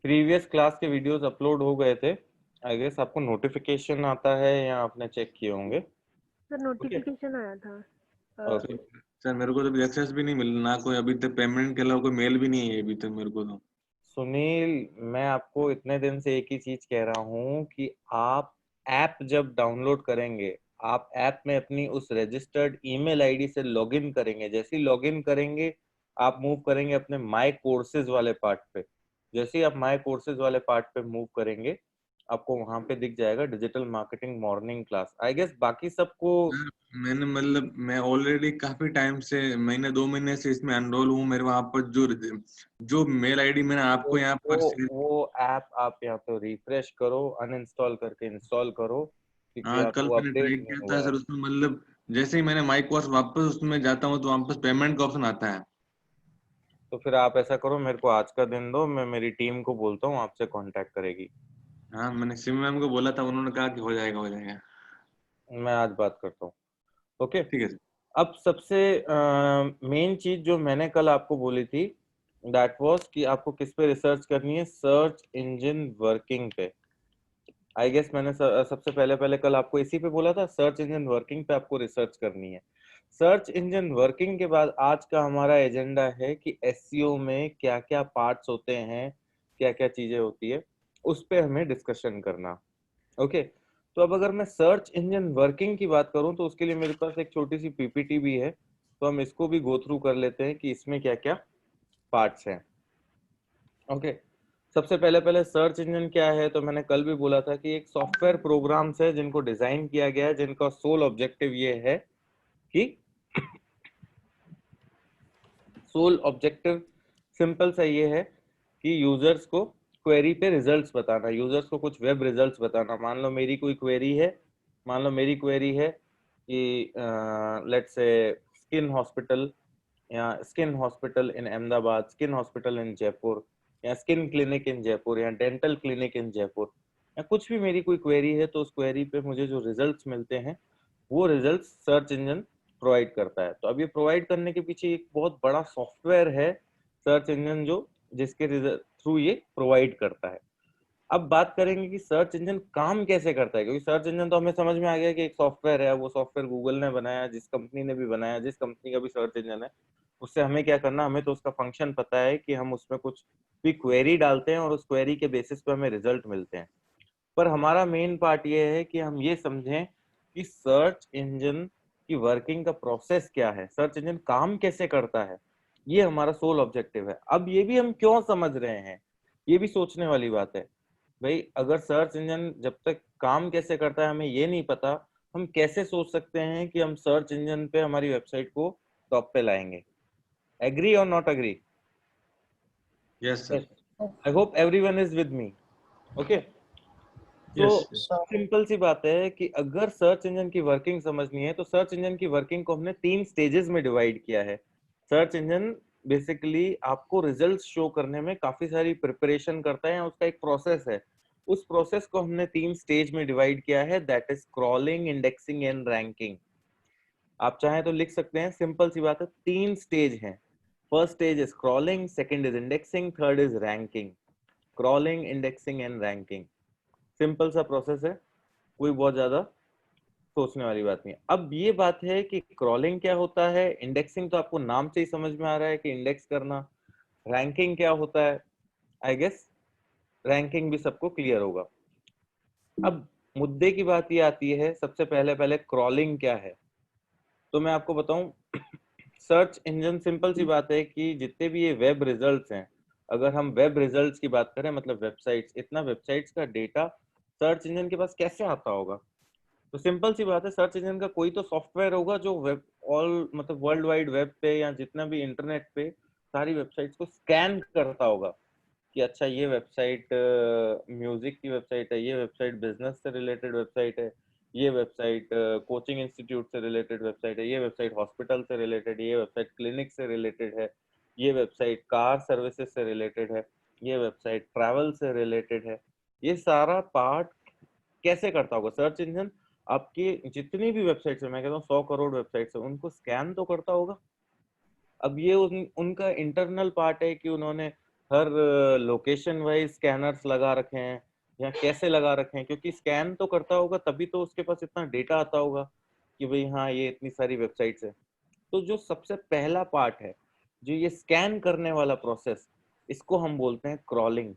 Previous class के videos upload हो गए थे। आई गेस आपको नोटिफिकेशन आता है या आपने चेक किए होंगे। Sir okay. नोटिफिकेशन आया था। ओके। सर मेरे को तो अभी एक्सेस भी नहीं मिला, ना कोई अभी तक पेमेंट के अलावा कोई मेल भी नहीं है अभी तक मेरे को तो। सुनील, मैं आपको इतने दिन से एक ही चीज कह रहा हूँ कि आप ऐप जब डाउनलोड करेंगे, आप ऐप में अपनी उस रजिस्टर्ड ईमेल आईडी से लॉगिन करेंगे। जैसे ही लॉगिन करेंगे, आप मूव करेंगे अपने माय कोर्सेज वाले पार्ट पे। जैसे ही आप माय कोर्सेज वाले पार्ट पे मूव करेंगे, आपको वहां पे दिख जाएगा digital marketing morning class. I guess बाकी सबको। सर मैंने मतलब मैं ऑलरेडी काफी टाइम से, महीने 2 महीने से इसमें एनरोल हूँ। मेरे वहां पर जो जो मेल आईडी मैंने आपको यहाँ वो पर शेयर। वो ऐप आप यहाँ पे रिफ्रेश करो, अनइंस्टॉल करके इंस्टॉल करो, क्योंकि हाँ कल आपको मैंने ट्राई अपडेट नहीं किया था हुआ है। सर, उसमें मतलब जैसे ही मैंने माई कोर्स वापस उसमें जाता हूँ तो वापस पेमेंट का ऑप्शन आता है। तो फिर आप ऐसा करो, मेरे को आज का दिन दो, मैं मेरी टीम को बोलता हूँ आपसे कांटेक्ट करेगी। हाँ मैंने सिम मैम को बोला था, उन्होंने कहा कि हो जाएगा हो जाएगा। मैं आज बात करता हूँ। ओके। ठीक है सर। अब सबसे मेन चीज जो मैंने कल आपको बोली थी, दैट वाज कि आपको किस पे रिसर्च करनी है, सर्च इंजन वर्किंग पे। आई गेस मैंने सबसे पहले पहले कल आपको इसी पे बोला था, सर्च इंजन वर्किंग पे आपको रिसर्च करनी है। सर्च इंजन वर्किंग के बाद आज का हमारा एजेंडा है कि एसईओ में क्या क्या पार्ट्स होते हैं, क्या क्या चीजें होती है, उस पे हमें डिस्कशन करना। ओके। तो अब अगर मैं सर्च इंजन वर्किंग की बात करूं, तो उसके लिए मेरे पास एक छोटी सी पीपीटी भी है, तो हम इसको भी गो थ्रू कर लेते हैं कि इसमें क्या क्या पार्ट्स हैं। ओके। सबसे पहले पहले सर्च इंजन क्या है, तो मैंने कल भी बोला था कि एक सॉफ्टवेयर प्रोग्राम्स है जिनको डिजाइन किया गया है, जिनका सोल ऑब्जेक्टिव ये है कि सोल ऑब्जेक्टिव सिंपल सा ये है कि यूजर्स को क्वेरी पे रिजल्ट्स बताना, यूजर्स को कुछ वेब रिजल्ट्स बताना। मान लो मेरी कोई क्वेरी है, मान लो मेरी क्वेरी है कि लेट्स से स्किन हॉस्पिटल, या skin hospital in Ahmedabad, skin hospital in Jaipur, या स्किन क्लिनिक इन जयपुर, या डेंटल क्लिनिक इन जयपुर, या कुछ भी मेरी कोई क्वेरी है। तो उस क्वेरी पे मुझे जो रिजल्ट्स मिलते हैं, वो रिजल्ट्स सर्च इंजन प्रोवाइड करता है। तो अब ये प्रोवाइड करने के पीछे एक बहुत बड़ा सॉफ्टवेयर है सर्च इंजन, जो जिसके थ्रू ये प्रोवाइड करता है। अब बात करेंगे कि सर्च इंजन काम कैसे करता है, क्योंकि सर्च इंजन तो हमें समझ में आ गया कि एक सॉफ्टवेयर है। वो सॉफ्टवेयर गूगल ने बनाया, जिस कंपनी ने भी बनाया, जिस कंपनी का भी सर्च इंजन है, उससे हमें क्या करना, हमें तो उसका फंक्शन पता है कि हम उसमें कुछ भी क्वेरी डालते हैं और उस क्वेरी के बेसिस पे हमें रिजल्ट मिलते हैं। पर हमारा मेन पार्ट ये है कि हम ये समझें कि सर्च इंजन की वर्किंग का प्रोसेस क्या है, सर्च इंजन काम कैसे करता है। ये हमारा सोल ऑब्जेक्टिव है। अब ये भी हम क्यों समझ रहे हैं, ये भी सोचने वाली बात है। भाई अगर सर्च इंजन जब तक काम कैसे करता है हमें ये नहीं पता, हम कैसे सोच सकते हैं कि हम सर्च इंजन पे हमारी वेबसाइट को टॉप पे लाएंगे। एग्री और not agree? Yes sir. Yes. I hope everyone is with me. Okay. तो यस। सिंपल सी बात है कि अगर सर्च इंजन की वर्किंग समझनी है, तो सर्च इंजन की वर्किंग को हमने 3 स्टेजेस में डिवाइड किया है। सर्च इंजन बेसिकली आपको रिजल्ट्स शो करने में काफी सारी प्रिपरेशन करता है, उसका एक प्रोसेस है। उस प्रोसेस को हमने 3 स्टेज में डिवाइड किया है, that is crawling, indexing and ranking. आप चाहें तो लिख सकते हैं, सिंपल सी बात है, 3 स्टेज हैं। First stage is crawling, second is indexing, third is ranking. Crawling, indexing and ranking, simple सा प्रोसेस है, कोई बहुत ज्यादा सोचने वाली बात नहीं है। अब ये बात है कि क्रॉलिंग क्या होता है, इंडेक्सिंग तो आपको नाम से ही समझ में आ रहा है कि इंडेक्स करना। रैंकिंग क्या होता है, आई गेस रैंकिंग भी सबको क्लियर होगा। अब मुद्दे की बात ये आती है, सबसे पहले पहले क्रॉलिंग क्या है, तो मैं आपको बताऊं। सर्च इंजन, सिंपल सी बात है कि जितने भी ये वेब रिजल्ट्स हैं, अगर हम वेब रिजल्ट्स की बात करें, मतलब वेबसाइट्स, इतना वेबसाइट्स का डेटा सर्च इंजन के पास कैसे आता होगा। तो सिंपल सी बात है, सर्च इंजन का कोई तो सॉफ्टवेयर होगा जो वेब ऑल मतलब वर्ल्ड वाइड वेब पे या जितना भी इंटरनेट पे सारी वेबसाइट्स को स्कैन करता होगा कि अच्छा ये वेबसाइट म्यूजिक की वेबसाइट है, ये वेबसाइट बिजनेस से रिलेटेड वेबसाइट है, ये वेबसाइट कोचिंग इंस्टीट्यूट से रिलेटेड वेबसाइट है, ये वेबसाइट हॉस्पिटल से रिलेटेड है, ये वेबसाइट क्लिनिक से रिलेटेड है, ये वेबसाइट कार सर्विसेज से रिलेटेड है, ये वेबसाइट ट्रैवल से रिलेटेड है। ये सारा पार्ट कैसे करता होगा सर्च इंजन, आपकी जितनी भी वेबसाइट्स है, मैं कहता हूँ 100 करोड़ वेबसाइट्स है, उनको स्कैन तो करता होगा। अब ये उनका इंटरनल पार्ट है कि उन्होंने हर लोकेशन वाइज स्कैनर्स लगा रखे हैं या कैसे लगा रखे हैं, क्योंकि स्कैन तो करता होगा तभी तो उसके पास इतना डेटा आता होगा कि भाई हाँ ये इतनी सारी वेबसाइट्स है। तो जो सबसे पहला पार्ट है, जो ये स्कैन करने वाला प्रोसेस, इसको हम बोलते हैं क्रॉलिंग।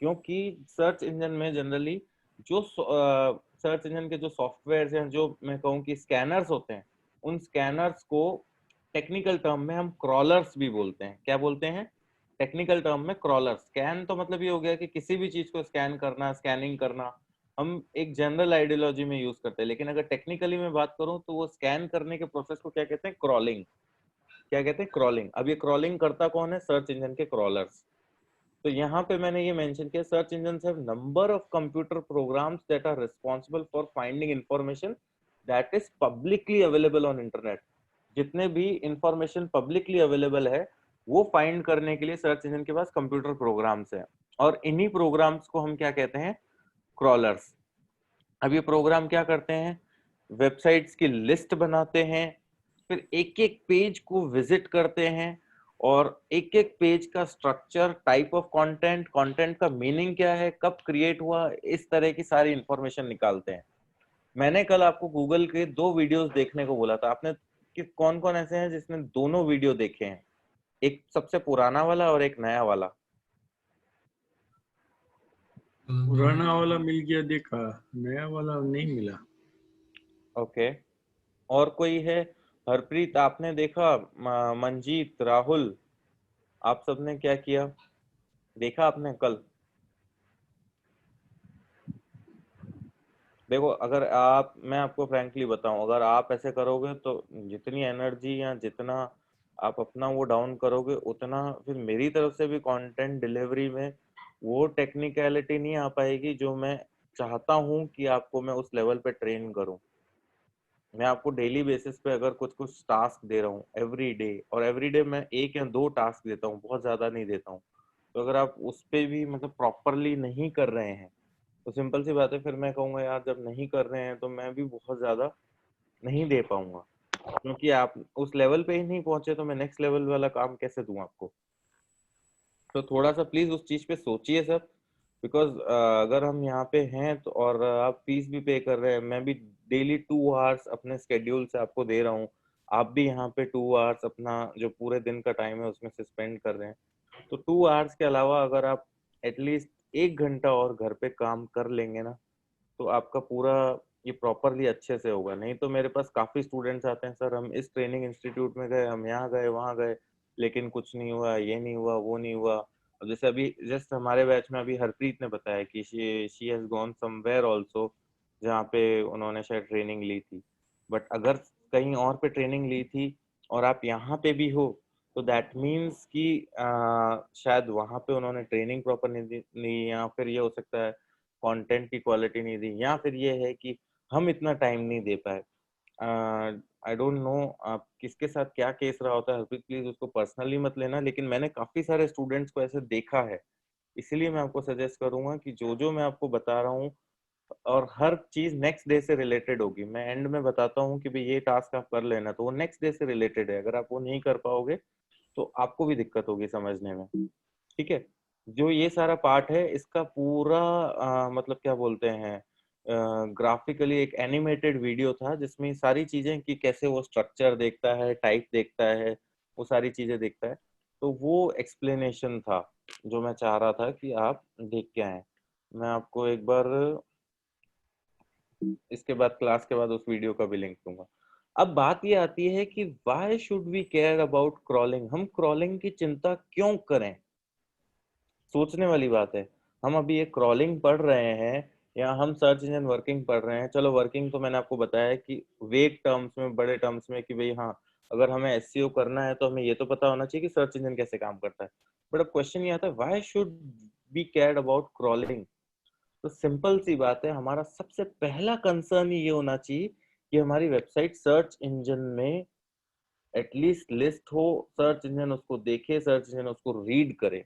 क्योंकि सर्च इंजन में जनरली जो सर्च इंजन के जो सॉफ्टवेयर हैं, जो मैं कहूँ कि स्कैनर्स होते हैं, उन स्कैनर्स को टेक्निकल टर्म में हम क्रॉलर्स भी बोलते हैं। क्या बोलते हैं? टेक्निकल टर्म में क्रॉलर। स्कैन तो मतलब ये हो गया कि किसी भी चीज को स्कैन करना, स्कैनिंग करना, हम एक जनरल आइडियोलॉजी में यूज करते हैं। लेकिन अगर टेक्निकली मैं बात करूं तो वो स्कैन करने के प्रोसेस को क्या कहते हैं? क्रॉलिंग। क्या कहते हैं? क्रॉलिंग। अब ये क्रॉलिंग करता कौन है? सर्च इंजन के क्रॉलर्स। तो यहाँ पे मैंने ये मेंशन किया, search engine have number of computer programs that are responsible for finding information that is publicly available on internet. जितने भी इंफॉर्मेशन पब्लिकली अवेलेबल है वो फाइंड करने के लिए सर्च इंजन के पास कंप्यूटर प्रोग्राम्स हैं, और इन्हीं प्रोग्राम्स को हम क्या कहते हैं? क्रॉलर्स। अब ये प्रोग्राम क्या करते हैं? वेबसाइट्स की लिस्ट बनाते हैं, फिर एक एक पेज को विजिट करते हैं, और एक एक पेज का structure, type of content, content का मीनिंग क्या है, कब क्रिएट हुआ, इस तरह की सारी इंफॉर्मेशन निकालते हैं। मैंने कल आपको गूगल के 2 वीडियोस देखने को बोला था, आपने कि कौन कौन ऐसे हैं जिसने दोनों वीडियो देखे हैं? एक सबसे पुराना वाला और एक नया वाला। पुराना वाला मिल गया, देखा, नया वाला नहीं मिला। ओके। और कोई है? हरप्रीत, आपने देखा? मंजीत, राहुल, आप सबने क्या किया? देखा आपने कल? देखो, अगर आप, मैं आपको फ्रैंकली बताऊं, अगर आप ऐसे करोगे तो जितनी एनर्जी या जितना आप अपना वो डाउन करोगे, उतना फिर मेरी तरफ से भी कंटेंट डिलीवरी में वो टेक्निकलिटी नहीं आ पाएगी जो मैं चाहता हूं कि आपको मैं उस लेवल पे ट्रेन करूं। मैं आपको डेली बेसिस पे अगर कुछ कुछ टास्क दे रहा हूँ एवरी डे, और एवरी डे मैं 1 या 2 टास्क देता हूँ, बहुत ज्यादा नहीं देता हूँ, तो अगर आप उस पे भी मतलब प्रॉपरली नहीं कर रहे हैं तो सिंपल सी बात है, फिर मैं कहूंगा यार जब नहीं कर रहे हैं तो मैं भी बहुत ज्यादा नहीं दे पाऊंगा। क्योंकि आप उस लेवल पे ही नहीं पहुंचे तो मैं नेक्स्ट लेवल वाला काम कैसे दूं आपको? तो थोड़ा सा प्लीज उस चीज पे सोचिए सब। बिकॉज अगर हम यहाँ पे हैं तो, और आप फीस भी पे कर रहे हैं, मैं भी डेली 2 आवर्स अपने स्केड्यूल से आपको दे रहा हूँ, आप भी यहाँ पे 2 आवर्स अपना जो पूरे दिन का टाइम है उसमें से स्पेंड कर रहे हैं। तो 2 आवर्स के अलावा अगर आप एटलीस्ट 1 घंटा और घर पे काम कर लेंगे ना, तो आपका पूरा ये प्रॉपरली अच्छे से होगा। नहीं तो मेरे पास काफी स्टूडेंट्स आते हैं, सर हम इस ट्रेनिंग इंस्टीट्यूट में गए, हम यहाँ गए, वहाँ गए, लेकिन कुछ नहीं हुआ, ये नहीं हुआ, वो नहीं हुआ। अब जैसे अभी जस्ट हमारे बैच में अभी हरप्रीत ने बताया कि she has gone somewhere also, जहाँ पे उन्होंने शायद ट्रेनिंग ली थी। बट अगर कहीं और पे ट्रेनिंग ली थी और आप यहाँ पे भी हो, तो दैट मीन्स कि शायद वहाँ पे उन्होंने ट्रेनिंग प्रॉपर नहीं दी, या फिर ये हो सकता है कंटेंट की क्वालिटी नहीं दी, या फिर ये है कि हम इतना टाइम नहीं दे पाए। आई डोंट नो आप किसके साथ क्या केस रहा होता है, हरप्रीत प्लीज उसको पर्सनली मत लेना, लेकिन मैंने काफी सारे स्टूडेंट्स को ऐसे देखा है। इसीलिए मैं आपको सजेस्ट करूंगा कि जो जो मैं आपको बता रहा हूँ, और हर चीज नेक्स्ट डे से रिलेटेड होगी। मैं एंड में बताता हूँ कि भाई ये टास्क आप कर लेना, तो वो नेक्स्ट डे से रिलेटेड है। अगर आप वो नहीं कर पाओगे तो आपको भी दिक्कत होगी समझने में। ठीक है? जो ये सारा पार्ट है इसका पूरा मतलब क्या बोलते हैं, ग्राफिकली एक एनिमेटेड वीडियो था जिसमें सारी चीजें कि कैसे वो स्ट्रक्चर देखता है, टाइप देखता है, वो सारी चीजें देखता है। तो वो एक्सप्लेनेशन था जो मैं चाह रहा था कि आप देख के आए। मैं आपको एक बार इसके बाद, क्लास के बाद, उस वीडियो का भी लिंक दूंगा। अब बात ये आती है कि why should we care about crawling? हम क्रॉलिंग की चिंता क्यों करें? सोचने वाली बात है। हम अभी ये क्रॉलिंग पढ़ रहे हैं या हम सर्च इंजन वर्किंग पढ़ रहे हैं। चलो वर्किंग तो मैंने आपको बताया कि वेग टर्म्स में, बड़े टर्म्स में, कि भाई हाँ अगर हमें एसईओ करना है तो हमें ये तो पता होना चाहिए कि सर्च इंजन कैसे काम करता है। बट अब क्वेश्चन ये आता है, why should be care about crawling? तो सिंपल सी बात है, हमारा सबसे पहला कंसर्न ये होना चाहिए कि हमारी वेबसाइट सर्च इंजन में एटलीस्ट लिस्ट हो, सर्च इंजन उसको देखे, सर्च इंजन उसको रीड करे।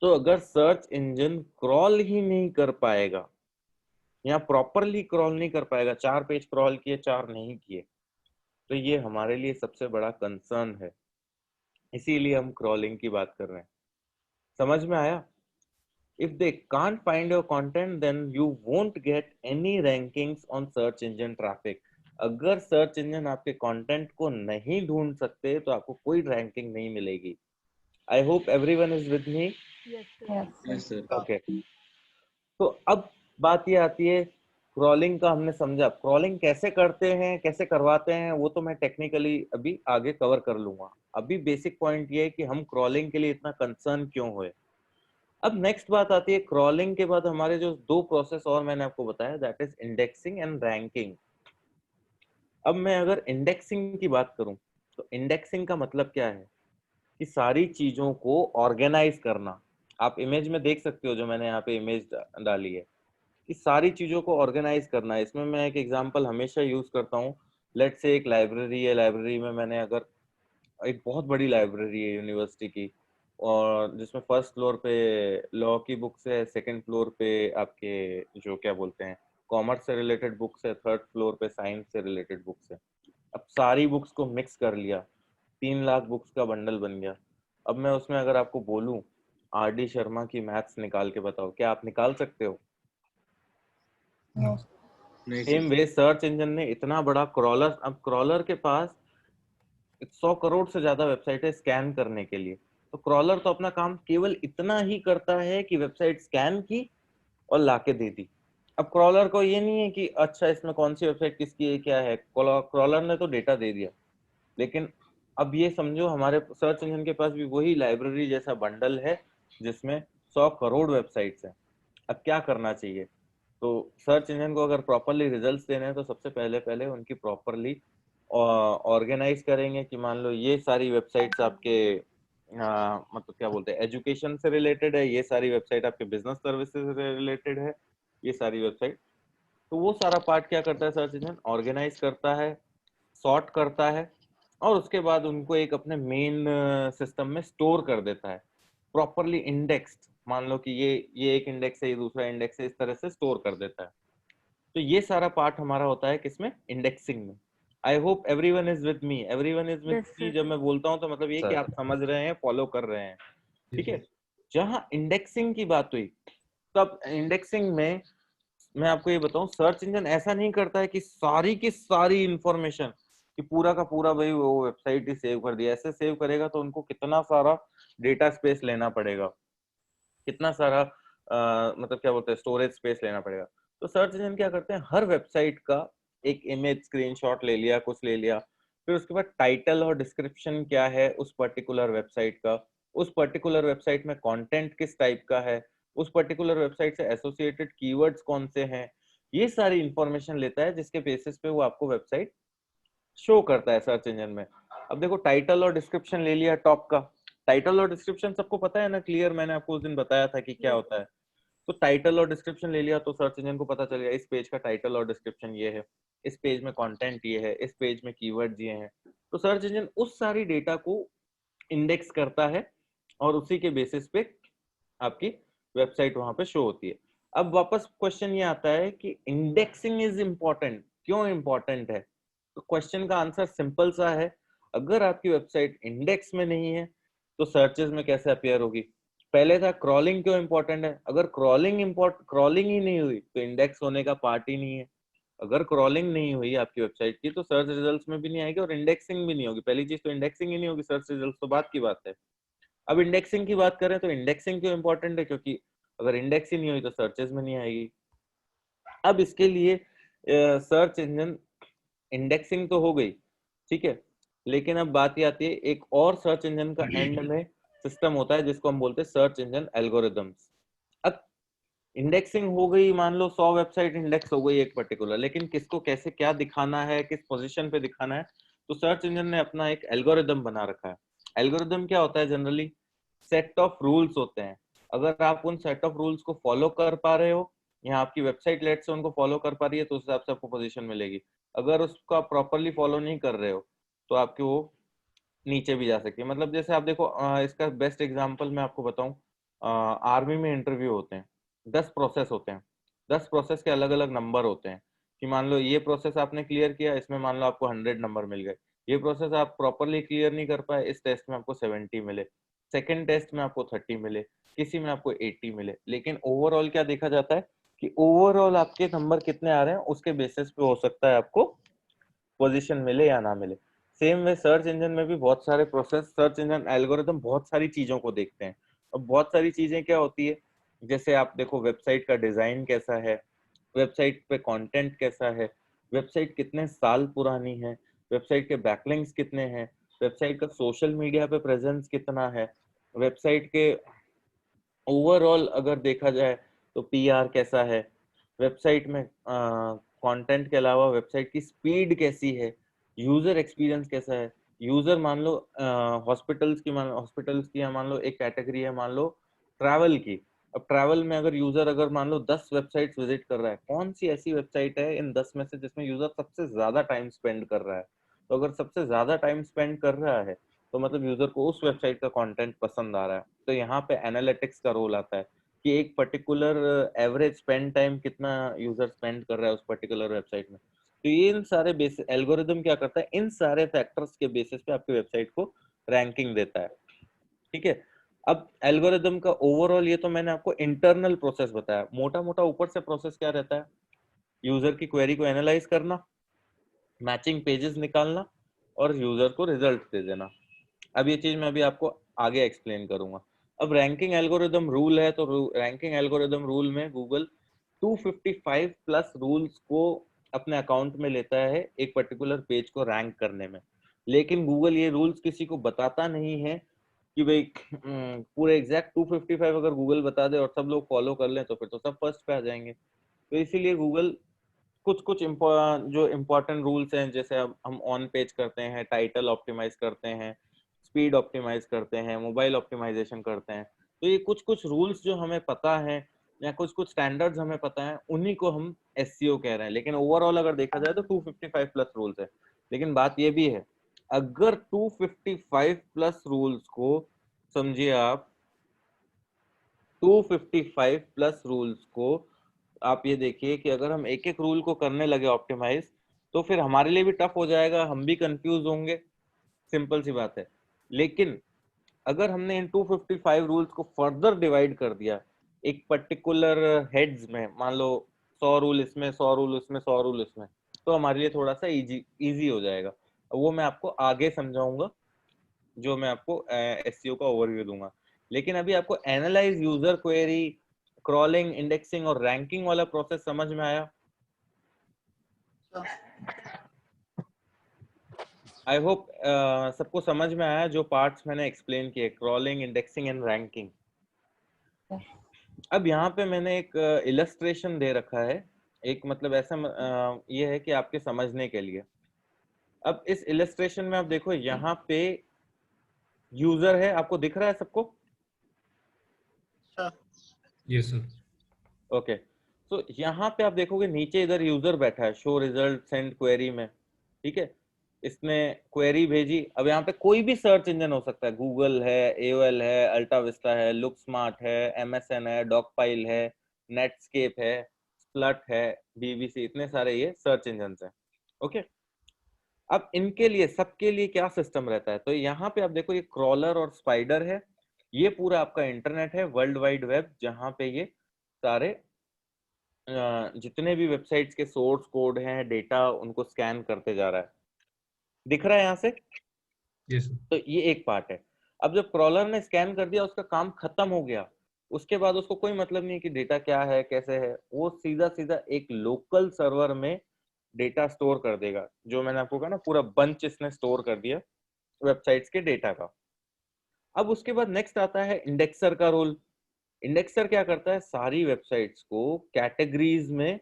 तो अगर सर्च इंजन क्रॉल ही नहीं कर पाएगा या प्रॉपरली क्रॉल नहीं कर पाएगा, 4 पेज क्रॉल किए, 4 नहीं किए, तो ये हमारे लिए सबसे बड़ा कंसर्न है। इसीलिए हम क्रॉलिंग की बात कर रहे हैं। समझ में आया? If they can't find your content, then you won't get any rankings on search engine traffic. अगर सर्च इंजन आपके कंटेंट को नहीं ढूंढ सकते तो आपको कोई रैंकिंग नहीं मिलेगी. आई hope everyone is with me. Yes, sir. Yes, yes sir. Sir. Okay, तो अब बात ये आती है, क्रॉलिंग का हमने समझा. क्रॉलिंग कैसे करते हैं, कैसे करवाते हैं, वो तो मैं टेक्निकली अभी आगे कवर कर लूंगा. अभी बेसिक पॉइंट ये है कि हम क्रॉलिंग के लिए इतना कंसर्न क्यों हुए. अब नेक्स्ट बात आती है, क्रॉलिंग के बाद हमारे जो दो प्रोसेस और मैंने आपको बताया, that is indexing and ranking. अब मैं अगर इंडेक्सिंग की बात करूं तो इंडेक्सिंग का मतलब क्या है कि सारी चीजों को ऑर्गेनाइज करना. आप इमेज में देख सकते हो जो मैंने यहाँ पे इमेज डाली है, कि सारी चीजों को ऑर्गेनाइज करना है. इसमें मैं एक एग्जांपल हमेशा यूज करता हूँ. लेट्स से एक लाइब्रेरी है, लाइब्रेरी में मैंने अगर एक बहुत बड़ी लाइब्रेरी है यूनिवर्सिटी की, और जिसमें फर्स्ट फ्लोर पे लॉ की बुक्स है, सेकंड फ्लोर पे आपके जो क्या बोलते हैं कॉमर्स से रिलेटेड बुक्स है, थर्ड फ्लोर पे साइंस से रिलेटेड बुक्स है. अब सारी बुक्स को मिक्स कर लिया, 3 लाख बुक्स का बंडल बन गया. अब मैं उसमें अगर आपको बोलूं आर.डी. शर्मा की मैथ्स निकाल के बताओ, क्या आप निकाल सकते हो? No. नहीं सेम सर. वे सर्च इंजन ने इतना बड़ा क्रॉलर, अब क्रॉलर के पास 100 करोड़ से ज्यादा वेबसाइट है स्कैन करने के लिए. तो क्रॉलर तो अपना काम केवल इतना ही करता है कि वेबसाइट स्कैन की और लाके दे दी. अब क्रॉलर को ये नहीं है कि अच्छा इसमें कौन सी वेबसाइट किसकी है क्या है, क्रॉलर ने तो डेटा दे दिया. लेकिन अब ये समझो हमारे सर्च इंजन के पास भी वही लाइब्रेरी जैसा बंडल है जिसमें 100 करोड़ वेबसाइट्स हैं. अब क्या करना चाहिए? तो सर्च इंजन को अगर प्रॉपरली रिजल्ट्स देने हैं तो सबसे पहले पहले उनकी प्रॉपरली ऑर्गेनाइज करेंगे कि मान लो ये सारी वेबसाइट्स आपके मतलब क्या बोलते हैं एजुकेशन से रिलेटेड है, ये सारी वेबसाइट आपके बिजनेस सर्विसेज से रिलेटेड है, ये सारी वेबसाइट. तो वो सारा पार्ट क्या करता है सर्च इंजन, ऑर्गेनाइज करता है, सॉर्ट करता है, और उसके बाद उनको एक अपने मेन सिस्टम में स्टोर कर देता है, प्रॉपरली इंडेक्स्ड. मान लो कि ये एक इंडेक्स है, ये दूसरा इंडेक्स है, इस तरह से स्टोर कर देता है. तो ये सारा पार्ट हमारा होता है किसमें, इंडेक्सिंग में. आई hope everyone is with me. Everyone is with Yes, me sir. जब मैं बोलता हूँ तो मतलब ये कि Sir. आप समझ रहे हैं, फॉलो कर रहे हैं. ठीक है. जहां इंडेक्सिंग की बात हुई, तब इंडेक्सिंग में मैं आपको ये बताऊं, सर्च इंजन ऐसा नहीं करता है कि सारी की सारी इंफॉर्मेशन कि पूरा का पूरा भाई वो वेबसाइट ही सेव कर दिया. ऐसे सेव करेगा तो उनको कितना सारा डेटा स्पेस लेना पड़ेगा, कितना सारा मतलब क्या बोलते हैं स्टोरेज स्पेस लेना पड़ेगा. तो सर्च इंजन क्या करते हैं, हर वेबसाइट का एक इमेज स्क्रीनशॉट ले लिया, कुछ ले लिया, फिर उसके बाद टाइटल और डिस्क्रिप्शन क्या है उस पर्टिकुलर वेबसाइट का, उस पर्टिकुलर वेबसाइट में कंटेंट किस टाइप का है, उस पर्टिकुलर वेबसाइट से एसोसिएटेड कीवर्ड्स कौन से हैं, ये सारी इंफॉर्मेशन लेता है जिसके बेसिस पे वो आपको वेबसाइट शो करता है सर्च इंजन में. अब देखो टाइटल और डिस्क्रिप्शन ले लिया टॉप का. टाइटल और डिस्क्रिप्शन सबको पता है ना, क्लियर, मैंने आपको उस दिन बताया था कि क्या Yes. होता है. तो टाइटल और डिस्क्रिप्शन ले लिया तो सर्च इंजन को पता चल गया इस पेज का टाइटल और डिस्क्रिप्शन ये है, इस पेज में कंटेंट ये है, इस पेज में कीवर्ड्स ये हैं. तो सर्च इंजन उस सारी डेटा को इंडेक्स करता है और उसी के बेसिस पे आपकी वेबसाइट वहां पे शो होती है. अब वापस क्वेश्चन ये आता है कि इंडेक्सिंग इज इम्पोर्टेंट, क्यों इम्पोर्टेंट है? तो क्वेश्चन का आंसर सिंपल सा है, अगर आपकी वेबसाइट इंडेक्स में नहीं है तो सर्चेस में कैसे अपीयर होगी? पहले था क्रॉलिंग क्यों इंपॉर्टेंट है, अगर क्रॉलिंग ही नहीं हुई तो इंडेक्स होने का पार्ट ही नहीं है. अगर क्रॉलिंग नहीं हुई आपकी वेबसाइट की तो सर्च रिजल्ट्स में भी नहीं आएगी और इंडेक्सिंग भी नहीं होगी. पहली चीज तो इंडेक्सिंग ही नहीं होगी, सर्च रिजल्ट्स तो बात की बात है. अब इंडेक्सिंग की बात करें तो इंडेक्सिंग क्यों इंपॉर्टेंट है, क्योंकि अगर इंडेक्स ही नहीं हुई तो सर्चेस में नहीं आएगी. अब इसके लिए सर्च इंजन इंडेक्सिंग तो हो गई, ठीक है, लेकिन अब बात ये आती है एक और सर्च इंजन का एंड में सिस्टम होता है जिसको हम बोलते हैं सर्च इंजन एल्गोरिदम्स. अब इंडेक्सिंग हो गई, मान लो 100 वेबसाइट इंडेक्स हो गई एक पर्टिकुलर, लेकिन किसको कैसे क्या दिखाना है, किस पोजीशन पे दिखाना है, तो सर्च इंजन ने अपना एक एल्गोरिदम बना रखा है. एल्गोरिदम क्या होता है, जनरली सेट ऑफ रूल्स होते हैं. अगर आप उन सेट ऑफ रूल्स को फॉलो कर पा रहे हो या आपकी वेबसाइट लेट से उनको फॉलो कर पा रही है तो उस हिसाब से आपको पोजीशन मिलेगी. अगर उसका प्रॉपरली फॉलो नहीं कर रहे हो तो आपकी वो नीचे भी जा सकती है. मतलब जैसे आप देखो इसका बेस्ट एग्जांपल मैं आपको बताऊं, आर्मी में इंटरव्यू होते हैं, 10 प्रोसेस होते हैं, 10 प्रोसेस के अलग अलग नंबर होते हैं. कि मान लो ये प्रोसेस आपने क्लियर किया, इसमें मान लो आपको 100 नंबर मिल गए. ये प्रोसेस आप प्रॉपरली क्लियर नहीं कर पाए, इस टेस्ट में आपको 70 मिले. सेकंड टेस्ट में आपको 30 मिले, किसी में आपको 80 मिले, लेकिन ओवरऑल क्या देखा जाता है कि ओवरऑल आपके नंबर कितने आ रहे हैं उसके बेसिस पे हो सकता है आपको पोजीशन मिले या ना मिले। सेम वे सर्च इंजन में भी बहुत सारे प्रोसेस, सर्च इंजन एल्गोरिदम बहुत सारी चीजों को देखते हैं। अब बहुत सारी चीजें क्या होती है, जैसे आप देखो वेबसाइट का डिजाइन कैसा है, वेबसाइट पे कंटेंट कैसा है, वेबसाइट कितने साल पुरानी है, वेबसाइट के बैकलिंक्स कितने हैं, वेबसाइट का सोशल मीडिया पे प्रेजेंस कितना है, वेबसाइट के ओवरऑल अगर देखा जाए तो पीआर कैसा है, वेबसाइट में कंटेंट के अलावा वेबसाइट की स्पीड कैसी है, यूजर एक्सपीरियंस कैसा है। यूजर मान लो हॉस्पिटल्स की मान लो एक कैटेगरी है, मान लो ट्रैवल की। अब ट्रैवल में अगर यूजर अगर मान लो 10 वेबसाइट्स विजिट कर रहा है, कौन सी ऐसी वेबसाइट है इन 10 में से जिसमें यूजर सबसे ज्यादा टाइम स्पेंड कर रहा है। तो अगर सबसे ज्यादा टाइम स्पेंड कर रहा है तो मतलब यूजर को उस वेबसाइट का कंटेंट पसंद आ रहा है। तो यहाँ पे एनालिटिक्स का रोल आता है कि एक पर्टिकुलर एवरेज स्पेंड टाइम कितना यूजर स्पेंड कर रहा है उस पर्टिकुलर वेबसाइट में। तो ये इन सारे बेसिस एल्गोरिदम क्या करता है, इन सारे फैक्टर्स के बेसिस पे आपकी वेबसाइट को रैंकिंग देता है। ठीक है। अब एल्गोरिदम का ओवरऑल ये तो मैंने आपको इंटरनल प्रोसेस बताया, मोटा मोटा ऊपर से प्रोसेस क्या रहता है, यूजर की क्वेरी को एनालाइज करना, मैचिंग पेजेस निकालना और यूजर को रिजल्ट दे देना। अब ये चीज मैं अभी आपको आगे एक्सप्लेन करूंगा। अब रैंकिंग एल्गोरिदम रूल है, तो रैंकिंग एल्गोरिदम रूल में गूगल 255 प्लस रूल्स को अपने अकाउंट में लेता है एक पर्टिकुलर पेज को रैंक करने में। लेकिन गूगल ये रूल्स किसी को बताता नहीं है कि भाई पूरे एग्जैक्ट 255 अगर गूगल बता दे और सब लोग फॉलो कर लें तो फिर तो सब फर्स्ट पे आ जाएंगे। तो इसीलिए गूगल कुछ कुछ जो इम्पोर्टेंट रूल्स हैं, जैसे अब हम ऑन पेज करते हैं, टाइटल ऑप्टिमाइज करते हैं, स्पीड ऑप्टिमाइज करते हैं, मोबाइल ऑप्टिमाइजेशन करते हैं, तो ये कुछ कुछ रूल्स जो हमें पता है या कुछ कुछ स्टैंडर्ड्स हमें पता है, उन्हीं को हम एसईओ कह रहे हैं। लेकिन ओवरऑल अगर देखा जाए तो 255 प्लस रूल्स है। लेकिन बात ये भी है, अगर 255 प्लस रूल्स को समझिए आप, 255 प्लस रूल्स को आप ये देखिए कि अगर हम एक एक रूल को करने लगे ऑप्टिमाइज तो फिर हमारे लिए भी टफ हो जाएगा, हम भी कंफ्यूज होंगे, सिंपल सी बात है। लेकिन अगर हमने इन 255 रूल्स को फर्दर डिवाइड कर दिया एक पर्टिकुलर हेड्स में, मान लो 100 रूल इसमें, 100 रूल उसमें, 100 रूल इसमें, तो हमारे लिए थोड़ा सा इजी हो जाएगा। वो मैं आपको आगे समझाऊंगा जो मैं आपको एसईओ का ओवरव्यू दूंगा। लेकिन अभी आपको analyse user query, crawling, indexing और रैंकिंग वाला प्रोसेस समझ में आया? आई होप सबको समझ में आया जो पार्ट्स मैंने एक्सप्लेन किए, क्रॉलिंग, इंडेक्सिंग एंड रैंकिंग। अब यहाँ पे मैंने एक इलस्ट्रेशन दे रखा है, एक मतलब ऐसा ये है कि आपके समझने के लिए। अब इस इलस्ट्रेशन में आप देखो, यहाँ पे यूजर है, आपको दिख रहा है सबको? Yes sir. ओके, तो यहाँ पे आप देखोगे नीचे इधर यूजर बैठा है, शो रिजल्ट सेंड क्वेरी में। ठीक है, इसने क्वेरी भेजी। अब यहाँ पे कोई भी सर्च इंजन हो सकता है, गूगल है, एओएल है, अल्टा विस्टा है, लुक स्मार्ट है, एमएसएन है, डॉकपाइल है, नेटस्केप है, स्प्लट है, बीबीसी, इतने सारे ये सर्च इंजन हैं। ओके, अब इनके लिए सबके लिए क्या सिस्टम रहता है, तो यहाँ पे आप देखो ये क्रॉलर और स्पाइडर है, ये पूरा आपका इंटरनेट है, वर्ल्ड वाइड वेब, जहाँ पे ये सारे जितने भी वेबसाइट्स के सोर्स कोड हैं, डेटा, उनको स्कैन करते जा रहा है। दिख रहा है यहाँ से? Yes sir. तो ये एक पार्ट है। अब जब क्रॉलर ने स्कैन कर दिया, उसका काम खत्म हो गया, उसके बाद उसको कोई मतलब नहीं कि डेटा क्या है कैसे है, वो सीधा सीधा एक लोकल सर्वर में डेटा स्टोर कर देगा। जो मैंने आपको कहा ना, पूरा बंच इसने स्टोर कर दिया वेबसाइट्स के डेटा का। अब उसके बाद नेक्स्ट आता है इंडेक्सर का रोल। इंडेक्सर क्या करता है, सारी वेबसाइट्स को कैटेगरीज में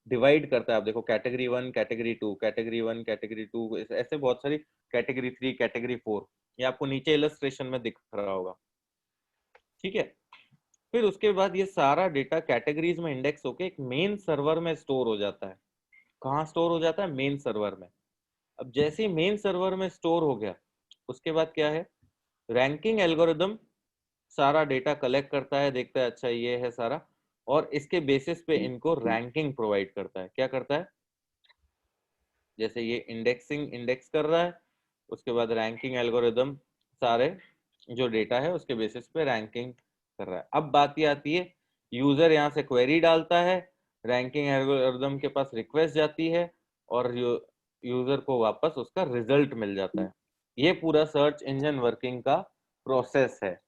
डिवाइड करता है। आप देखो कैटेगरी 1, कैटेगरी 2, कैटेगरी 1, कैटेगरी 2, ऐसे बहुत सारी, कैटेगरी 3, कैटेगरी 4, ये आपको नीचे इलस्ट्रेशन में दिख रहा होगा। ठीक है, फिर उसके बाद ये सारा डेटा कैटेगरीज में इंडेक्स होके एक मेन सर्वर में स्टोर हो जाता है। कहाँ स्टोर हो जाता है? मेन सर्वर में। अब जैसे ही मेन सर्वर में स्टोर हो गया, उसके बाद क्या है, रैंकिंग एल्गोरिदम सारा डेटा कलेक्ट करता है, देखता है अच्छा ये है सारा, और इसके बेसिस पे इनको रैंकिंग प्रोवाइड करता है। क्या करता है, जैसे ये इंडेक्स कर रहा है, उसके बाद रैंकिंग एल्गोरिदम सारे जो डेटा है उसके बेसिस पे रैंकिंग कर रहा है। अब बात ये आती है, यूजर यहाँ से क्वेरी डालता है, रैंकिंग एल्गोरिदम के पास रिक्वेस्ट जाती है और यूजर को वापस उसका रिजल्ट मिल जाता है। ये पूरा सर्च इंजन वर्किंग का प्रोसेस है।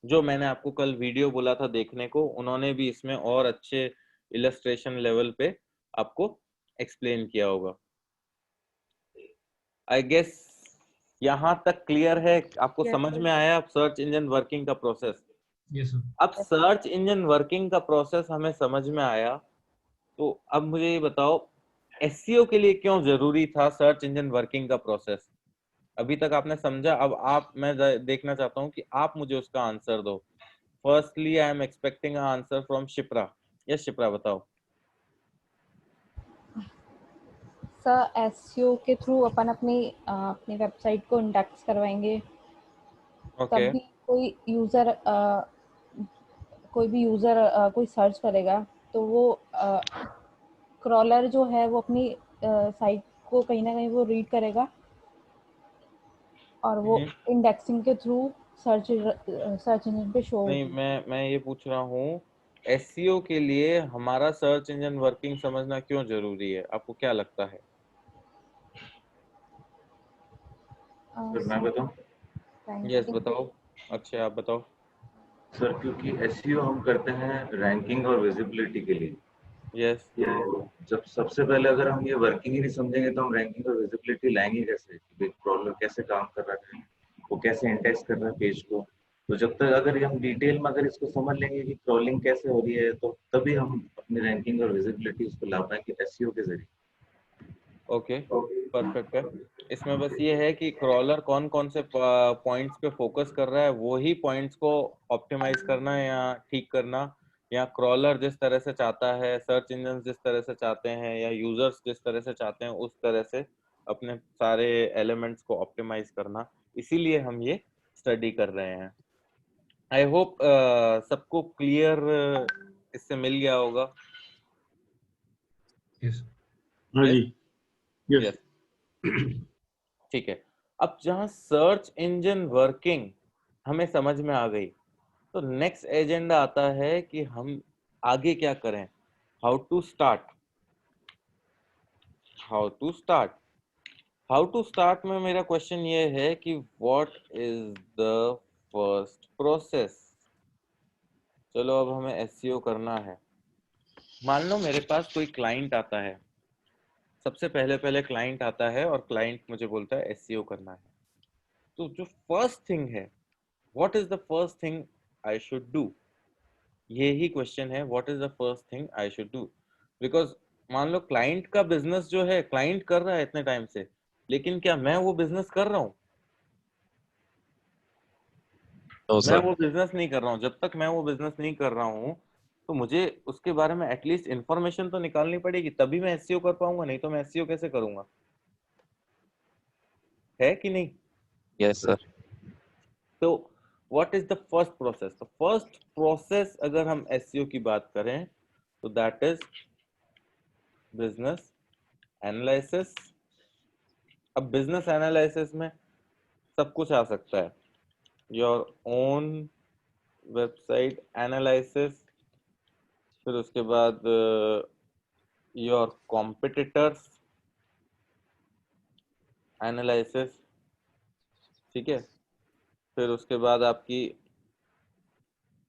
जो मैंने आपको कल वीडियो बोला था देखने को, उन्होंने भी इसमें और अच्छे इलस्ट्रेशन लेवल पे आपको एक्सप्लेन किया होगा। आई गेस यहाँ तक क्लियर है, आपको Yes, समझ sir. में आया सर्च इंजन वर्किंग का प्रोसेस। Yes, sir. अब सर्च इंजन वर्किंग का प्रोसेस हमें समझ में आया, तो अब मुझे ये बताओ एसईओ के लिए क्यों जरूरी था सर्च इंजन वर्किंग का प्रोसेस। अभी तक आपने समझा, अब मैं देखना चाहता हूँ कि आप मुझे उसका आंसर दो। Firstly I am expecting answer from Shipra. Yes Shipra बताओ। सर एसईओ के थ्रू अपन अपनी वेबसाइट को इंडेक्स करवाएंगे, ओके तब भी कोई भी यूजर कोई सर्च करेगा तो वो क्रॉलर जो है वो अपनी साइट को कहीं ना कहीं वो रीड करेगा और वो इंडेक्सिंग के थ्रू सर्च इंजन पे शो नहीं, होगी। मैं ये पूछ रहा हूँ एसईओ के लिए हमारा सर्च इंजन वर्किंग समझना क्यों जरूरी है, आपको क्या लगता है? सर मैं बताऊं? यस बताओ। अच्छा आप बताओ। सर क्योंकि एसईओ हम करते हैं रैंकिंग और विजिबिलिटी के लिए। यस तो जब सबसे पहले अगर हम ये वर्किंग ही नहीं समझेंगे तो हम रैंकिंग और विजिबिलिटी लाएंगे कैसे कि क्रॉलर कैसे काम कर रहा है, वो कैसे इंडेक्स कर रहा है पेज को। तो जब तक अगर हम डिटेल में अगर इसको समझ लेंगे कि क्रॉलिंग कैसे हो रही है तो तभी हम अपनी रैंकिंग और विजिबिलिटी उसको ला पाएंगे एसईओ के जरिए। ओके परफेक्ट है। इसमें बस ये है कि क्रॉलर कौन कौन से पॉइंट्स पे फोकस कर रहा है, वही पॉइंट्स को ऑप्टिमाइज करना या ठीक करना, या क्रॉलर जिस तरह से चाहता है, सर्च इंजन जिस तरह से चाहते हैं, या यूजर्स जिस तरह से चाहते हैं उस तरह से अपने सारे एलिमेंट्स को ऑप्टिमाइज करना। इसीलिए हम ये स्टडी कर रहे हैं। आई होप सबको क्लियर इससे मिल गया होगा। Yes. हाँ यस जी, यस। यस ठीक है। अब जहां सर्च इंजन वर्किंग हमें समझ में आ गई, तो नेक्स्ट एजेंडा आता है कि हम आगे क्या करें। How to start. How to start how to start में मेरा क्वेश्चन ये है कि what is the first process. चलो अब हमें एसईओ करना है। मान लो मेरे पास कोई क्लाइंट आता है, सबसे पहले क्लाइंट आता है और क्लाइंट मुझे बोलता है एसईओ करना है। तो जो फर्स्ट थिंग है, what is the first thing I should do, यही क्वेश्चन है। What is the first thing I should do, because मान लो क्लाइंट का बिजनेस जो है क्लाइंट कर रहा है इतने टाइम से, लेकिन क्या मैं वो बिजनेस कर रहा हूँ? नो मैं सर। वो बिजनेस नहीं कर रहा हूँ। जब तक मैं वो बिजनेस नहीं कर रहा हूँ तो मुझे उसके बारे में एटलीस्ट इंफॉर्मेशन तो निकालनी पड़ेगी, तभी मैं एसईओ कर पाऊंगा, नहीं तो मैं एसईओ कैसे करूंगा? है कि नहीं? Yes sir. तो what is the first process? तो फर्स्ट प्रोसेस अगर हम एसईओ की बात करें तो दैट इज बिजनेस एनालिसिस। अब बिजनेस एनालिसिस में सब कुछ आ सकता है, योर ओन वेबसाइट एनालिसिस, फिर उसके बाद योर कॉम्पिटिटर्स एनालिसिस, ठीक है। फिर उसके बाद आपकी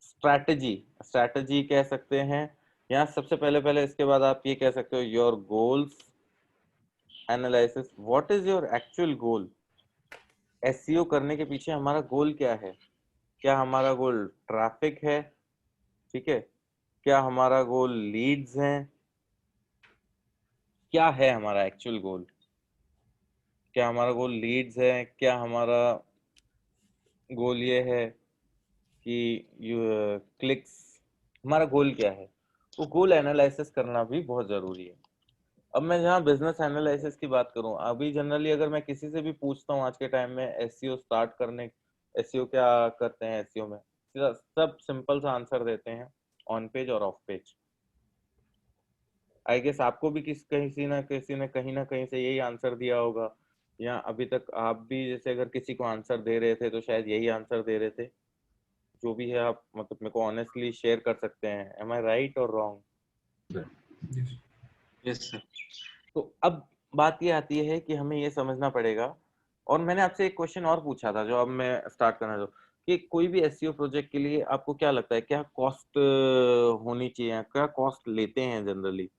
स्ट्रैटेजी स्ट्रैटेजी कह सकते हैं, या सबसे पहले इसके बाद आप ये कह सकते हो your goals analysis. What is your actual goal? SEO करने के पीछे हमारा गोल क्या है? क्या हमारा गोल ट्रैफिक है? ठीक है। क्या हमारा गोल लीड्स हैं? क्या है हमारा एक्चुअल गोल? क्या हमारा गोल लीड्स है? क्या हमारा गोल ये है कि क्लिक्स? हमारा गोल क्या है? वो गोल एनालिसिस करना भी बहुत जरूरी है। अब मैं जहाँ बिजनेस एनालिसिस की बात करूँ, अभी जनरली अगर मैं किसी से भी पूछता हूँ आज के टाइम में एसईओ स्टार्ट करने, एसईओ क्या करते हैं एसईओ में, सब सिंपल सा आंसर देते हैं, ऑन पेज और ऑफ पेज। आई गेस आपको भी कहीं ना कहीं से यही आंसर दिया होगा, या अभी तक आप भी जैसे अगर किसी को आंसर दे रहे थे तो शायद यही आंसर दे रहे थे, जो भी है आप मतलब मेरे को ऑनेस्टली शेयर कर सकते हैं। एम आई राइट और रॉन्ग? Yes. Yes sir. तो अब बात ये आती है कि हमें ये समझना पड़ेगा, और मैंने आपसे एक क्वेश्चन और पूछा था जो अब मैं स्टार्ट करना चाहूँ, कि कोई भी एसईओ प्रोजेक्ट के लिए आपको क्या लगता है क्या कॉस्ट होनी चाहिए, क्या कॉस्ट लेते हैं जनरली?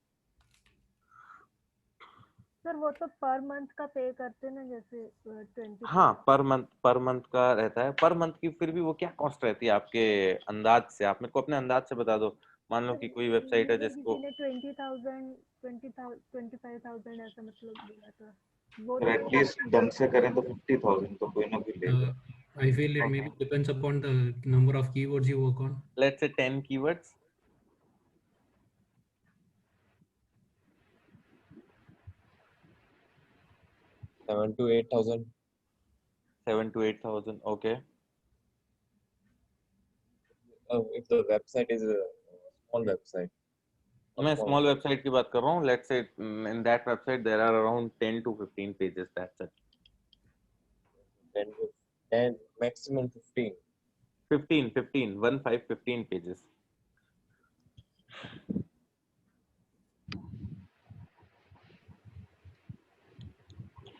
सर वो तो पर मंथ का पे करते हैं ना, जैसे 20। हाँ, पर मंथ का रहता है। पर मंथ की फिर भी वो क्या कॉस्ट रहती है आपके अंदाज से? आप मेरे को अपने अंदाज से बता दो। मान लो कि कोई वेबसाइट है मुझे जिसको किसी ने 20,000 25,000 ऐसा मतलब दिया था वो और तो। एटलीस्ट ढंग से करें तो 50,000 तो कोई ना कोई लेगा। I feel it maybe depends upon the number of keywords you work on. Let's say 10 keywords. 7 to 8,000. 7 to 8,000, okay. If the website is a small website. मैं स्मॉल वेबसाइट की बात कर रहा हूँ। Let's say in that website there are around 10 to 15 pages, that's it. 10 to 10, maximum 15. 15 pages.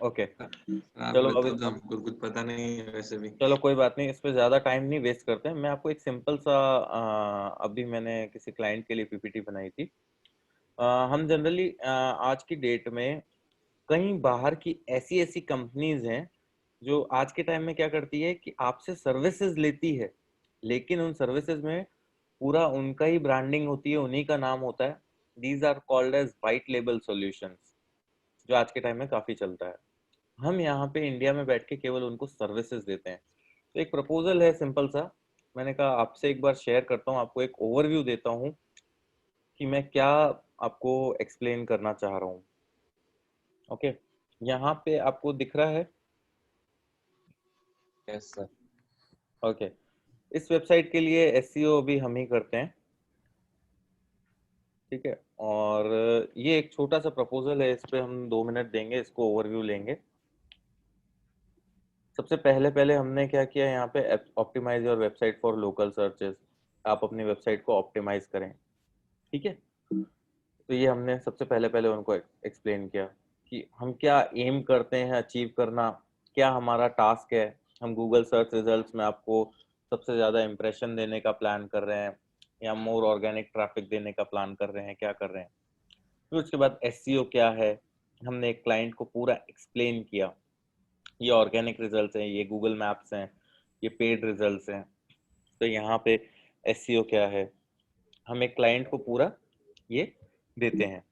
Okay आप चलो बताओ अब तो, हमको कुछ पता नहीं है वैसे भी। चलो कोई बात नहीं, इस पे ज्यादा टाइम नहीं वेस्ट करते हैं। मैं आपको एक सिंपल सा अभी मैंने किसी क्लाइंट के लिए पीपीटी बनाई थी। हम जनरली आज की डेट में कहीं बाहर की ऐसी ऐसी कंपनीज हैं जो आज के टाइम में क्या करती है कि आपसे सर्विसेज लेती है, लेकिन उन सर्विसेज में पूरा उनका ही ब्रांडिंग होती है, उन्हीं का नाम होता है। These are called as white label solutions, जो आज के टाइम में काफी चलता है। हम यहाँ पे इंडिया में बैठ के केवल उनको सर्विसेज देते हैं। तो एक प्रपोजल है सिंपल सा, मैंने कहा आपसे एक बार शेयर करता हूँ, आपको एक ओवरव्यू देता हूँ कि मैं क्या आपको एक्सप्लेन करना चाह रहा हूँ। ओके, यहाँ पे आपको दिख रहा है? Yes, sir. ओके, इस वेबसाइट के लिए एसईओ भी हम ही करते हैं, ठीक है। और ये एक छोटा सा प्रपोजल है, इस पे हम 2 मिनट देंगे, इसको ओवरव्यू लेंगे। सबसे पहले पहले हमने क्या किया यहाँ पे, optimize your website for local searches. आप अपनी वेबसाइट को ऑप्टिमाइज करें, ठीक है। तो ये हमने सबसे पहले पहले उनको एक्सप्लेन किया कि हम क्या एम करते हैं अचीव करना, क्या हमारा टास्क है। हम गूगल सर्च रिजल्ट्स में आपको सबसे ज़्यादा इम्प्रेशन देने का प्लान कर रहे हैं, या मोर ऑर्गेनिक ट्रैफिक देने का प्लान कर रहे हैं, क्या कर रहे हैं। फिर उसके बाद एसईओ क्या है, हमने एक क्लाइंट को पूरा एक्सप्लेन किया। ये ऑर्गेनिक रिजल्ट्स हैं, ये गूगल मैप्स हैं, ये पेड रिजल्ट्स हैं। तो यहाँ पे एसईओ क्या है, हम एक क्लाइंट को पूरा ये देते हैं।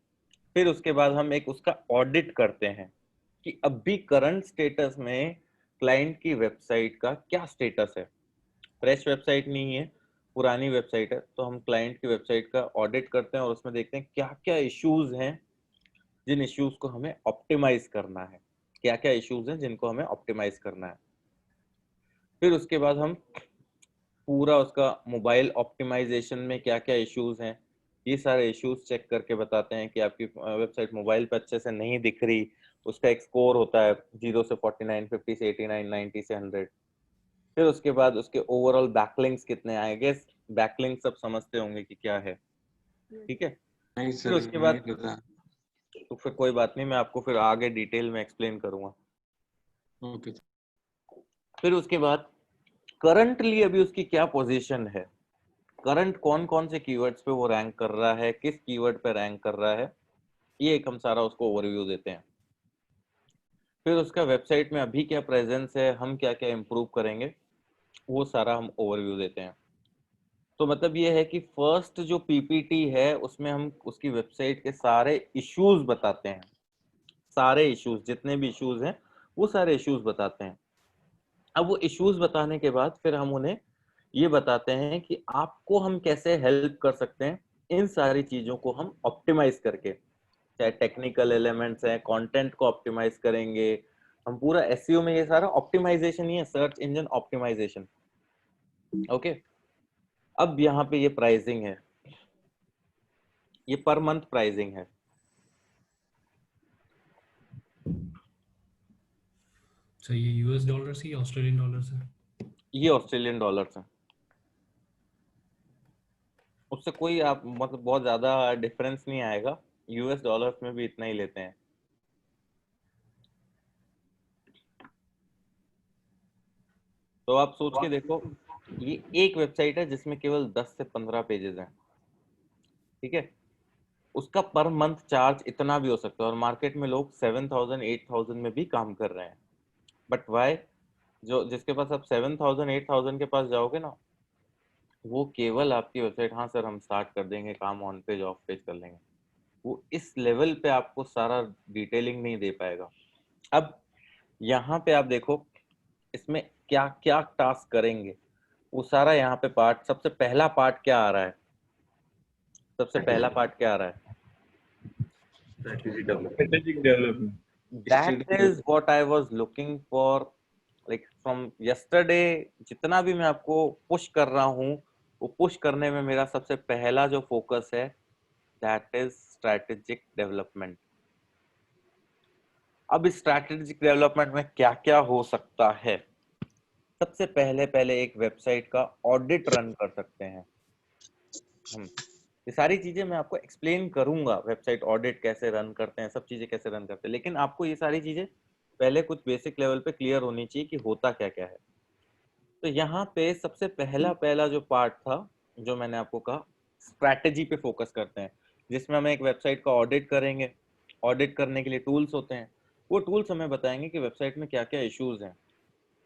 फिर उसके बाद हम एक उसका ऑडिट करते हैं कि अभी करंट स्टेटस में क्लाइंट की वेबसाइट का क्या स्टेटस है। फ्रेश वेबसाइट नहीं है, पुरानी वेबसाइट है, तो हम क्लाइंट की वेबसाइट का ऑडिट करते हैं और उसमें देखते हैं क्या क्या इश्यूज हैं, जिन इश्यूज को हमें ऑप्टिमाइज करना है। क्या क्या इश्यूज हैं जिनको हमें ऑप्टिमाइज करना है। फिर उसके बाद हम पूरा उसका मोबाइल ऑप्टिमाइजेशन में क्या क्या इश्यूज हैं, ये सारे इश्यूज चेक करके बताते हैं कि आपकी वेबसाइट मोबाइल पे अच्छे से नहीं दिख रही। उसका एक स्कोर होता है 0 से 49, 50 से 89, 90 से 100। फिर उसके बाद उसके ओवरऑल बैकलिंक्स कितने आए, गेस बैकलिंक सब समझते होंगे कि क्या है, ठीक है। नहीं फिर सर, उसके नहीं बाद पता। तो फिर कोई बात नहीं, मैं आपको फिर आगे डिटेल में एक्सप्लेन करूंगा। ओके। फिर उसके बाद करंटली अभी उसकी क्या पोजीशन है, करंट कौन कौन से कीवर्ड्स पे वो रैंक कर रहा है, किस कीवर्ड पे रैंक कर रहा है, ये एक हम सारा उसको ओवरव्यू देते हैं। फिर उसका वेबसाइट में अभी क्या प्रेजेंस है, हम क्या क्या इम्प्रूव करेंगे, वो सारा हम ओवरव्यू देते हैं। तो मतलब ये है कि फर्स्ट जो पीपीटी है उसमें हम उसकी वेबसाइट के सारे इश्यूज बताते हैं, सारे इश्यूज जितने भी इश्यूज हैं वो सारे इश्यूज बताते हैं। अब वो इश्यूज बताने के बाद फिर हम उन्हें ये बताते हैं कि आपको हम कैसे हेल्प कर सकते हैं इन सारी चीजों को हम ऑप्टिमाइज करके। चाहे टेक्निकल एलिमेंट्स हैं, कंटेंट को ऑप्टिमाइज करेंगे हम, पूरा एसईओ में ये सारा ऑप्टिमाइजेशन ही है, सर्च इंजन ऑप्टिमाइजेशन। ओके, अब यहाँ पे ये प्राइसिंग है, ये पर मंथ प्राइसिंग है। अच्छा, ये यूएस डॉलर से या ऑस्ट्रेलियन डॉलर से? ये ऑस्ट्रेलियन डॉलर है, उससे कोई आप मतलब बहुत ज्यादा डिफरेंस नहीं आएगा, यूएस डॉलर्स में भी इतना ही लेते हैं। तो आप सोच के देखो, ये एक वेबसाइट है जिसमें केवल 10 से 15 पेजेस हैं, ठीक है, उसका पर मंथ चार्ज इतना भी हो सकता है, और मार्केट में लोग 7,000 8,000 में भी काम कर रहे हैं। बट वाई, जो जिसके पास आप 7,000 8,000 के पास जाओगे ना, वो केवल आपकी वेबसाइट, हाँ सर हम स्टार्ट कर देंगे काम, ऑन पेज ऑफ पेज कर लेंगे, वो इस लेवल पे आपको सारा डिटेलिंग नहीं दे पाएगा। अब यहाँ पे आप देखो इसमें क्या क्या टास्क करेंगे, वो सारा यहाँ पे पार्ट, सबसे पहला पार्ट क्या आ रहा है, सबसे पहला पार्ट क्या आ रहा है, strategic development. that is what I was looking for, like from yesterday। जितना भी मैं आपको पुश कर रहा हूँ, वो पुश करने में मेरा सबसे पहला जो फोकस है, that is strategic development। अब इस स्ट्रैटेजिक डेवलपमेंट में क्या क्या हो सकता है, सबसे पहले एक वेबसाइट का ऑडिट रन कर सकते हैं हम। ये सारी चीजें मैं आपको एक्सप्लेन करूंगा, वेबसाइट ऑडिट कैसे रन करते हैं, सब चीजें कैसे रन करते हैं, लेकिन आपको ये सारी चीजें पहले कुछ बेसिक लेवल पे क्लियर होनी चाहिए कि होता क्या क्या है। तो यहाँ पे सबसे पहला जो पार्ट था, जो मैंने आपको कहा, स्ट्रैटेजी पे फोकस करते हैं, जिसमें हम एक वेबसाइट का ऑडिट करेंगे। ऑडिट करने के लिए टूल्स होते हैं, वो टूल्स हमें बताएंगे कि वेबसाइट में क्या क्या इश्यूज हैं।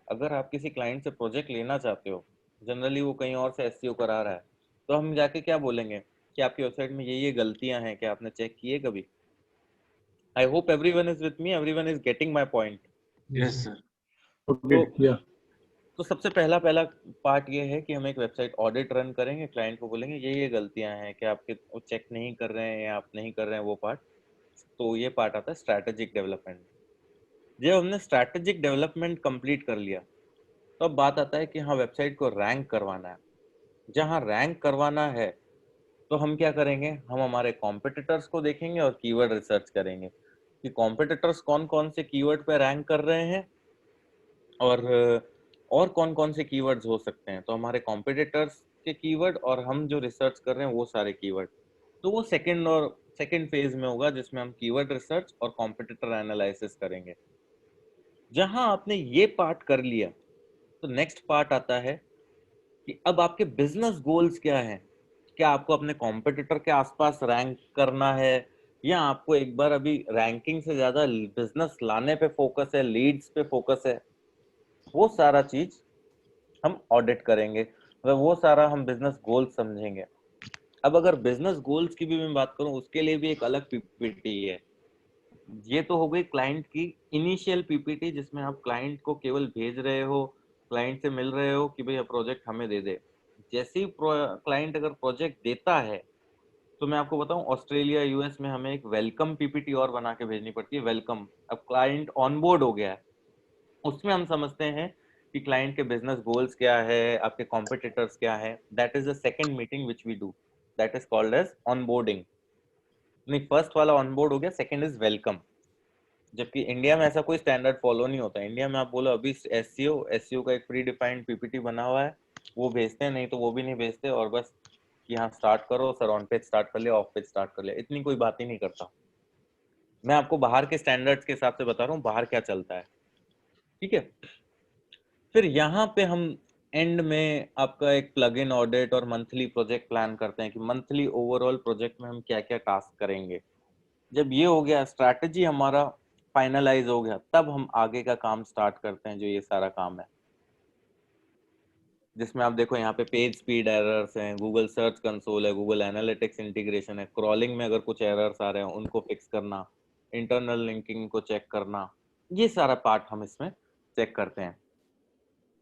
अगर आप किसी क्लाइंट से प्रोजेक्ट लेना चाहते हो, जनरली वो कहीं और से एसईओ करा रहा है, तो हम जाके क्या बोलेंगे कि आपकी वेबसाइट में ये गलतियां हैं, क्या आपने चेक किए कभी? आई hope everyone is with me, everyone is getting my point. Yes sir. तो सबसे पहला पार्ट ये है कि हम एक वेबसाइट ऑडिट रन करेंगे, क्लाइंट को बोलेंगे ये गलतियां हैं, क्या आपके वो चेक नहीं कर रहे हैं या आप नहीं कर रहे हैं वो पार्ट। तो ये पार्ट आता है स्ट्रैटेजिक डेवलपमेंट। जब हमने स्ट्रैटेजिक डेवलपमेंट कंप्लीट कर लिया, तो अब बात आता है कि हाँ वेबसाइट को रैंक करवाना है। जहाँ रैंक करवाना है तो हम क्या करेंगे, हम हमारे कॉम्पिटिटर्स को देखेंगे और कीवर्ड रिसर्च करेंगे कि कॉम्पिटिटर्स कौन कौन से कीवर्ड पे रैंक कर रहे हैं, और कौन कौन से कीवर्ड्स हो सकते हैं। तो हमारे कॉम्पिटिटर्स के कीवर्ड और हम जो रिसर्च कर रहे हैं वो सारे कीवर्ड, तो वो सेकंड फेज में होगा, जिसमें हम कीवर्ड रिसर्च और कॉम्पिटिटर एनालिसिस करेंगे। जहां आपने ये पार्ट कर लिया, तो नेक्स्ट पार्ट आता है कि अब आपके बिजनेस गोल्स क्या हैं। क्या आपको अपने कॉम्पिटिटर के आसपास रैंक करना है, या आपको एक बार अभी रैंकिंग से ज्यादा बिजनेस लाने पे फोकस है, लीड्स पे फोकस है? वो सारा चीज हम ऑडिट करेंगे, वो सारा हम बिजनेस गोल्स समझेंगे। अब अगर बिजनेस गोल्स की भी मैं बात करूं, उसके लिए भी एक अलग पीपीटी है। ये तो हो गई क्लाइंट की इनिशियल पीपीटी, जिसमें आप क्लाइंट को केवल भेज रहे हो, क्लाइंट से मिल रहे हो कि भैया प्रोजेक्ट हमें दे दे। जैसे ही क्लाइंट अगर प्रोजेक्ट देता है, तो मैं आपको बताऊं, ऑस्ट्रेलिया यूएस में हमें एक वेलकम पीपीटी और बना के भेजनी पड़ती है। वेलकम, अब क्लाइंट ऑनबोर्ड हो गया है, उसमें हम समझते हैं कि क्लाइंट के बिजनेस गोल्स क्या है, आपके कॉम्पिटिटर्स क्या है। That is the second meeting which we do, that is called as onboarding. नहीं, फर्स्ट वाला ऑनबोर्ड हो गया, सेकंड इज वेलकम। जबकि इंडिया में ऐसा कोई स्टैंडर्ड फॉलो नहीं होता। इंडिया में आप बोलो अभी एससीओ का एक प्री डिफाइंड पीपीटी बना हुआ है, वो भेजते हैं, नहीं तो वो भी नहीं भेजते, और बस कि हाँ स्टार्ट करो सर, ऑन पेज स्टार्ट कर लिया, ऑफ पेज स्टार्ट कर लिया, इतनी कोई बात ही नहीं करता। मैं आपको बाहर के स्टैंडर्ड्स के हिसाब से बता रहा हूँ बाहर क्या चलता है, ठीक है। फिर यहाँ पे हम एंड में आपका एक प्लग इन ऑडिट और मंथली प्रोजेक्ट प्लान करते हैं कि मंथली ओवरऑल प्रोजेक्ट में हम क्या क्या टास्क करेंगे। जब ये हो गया, स्ट्रैटेजी हमारा फाइनलाइज हो गया, तब हम आगे का काम स्टार्ट करते हैं, जो ये सारा काम है, जिसमें आप देखो यहाँ पे पेज स्पीड एरर्स हैं, गूगल सर्च कंसोल है, गूगल एनालिटिक्स इंटीग्रेशन है, क्रॉलिंग में अगर कुछ एरर्स आ रहे हैं उनको फिक्स करना, इंटरनल लिंकिंग को चेक करना, ये सारा पार्ट हम इसमें चेक करते हैं।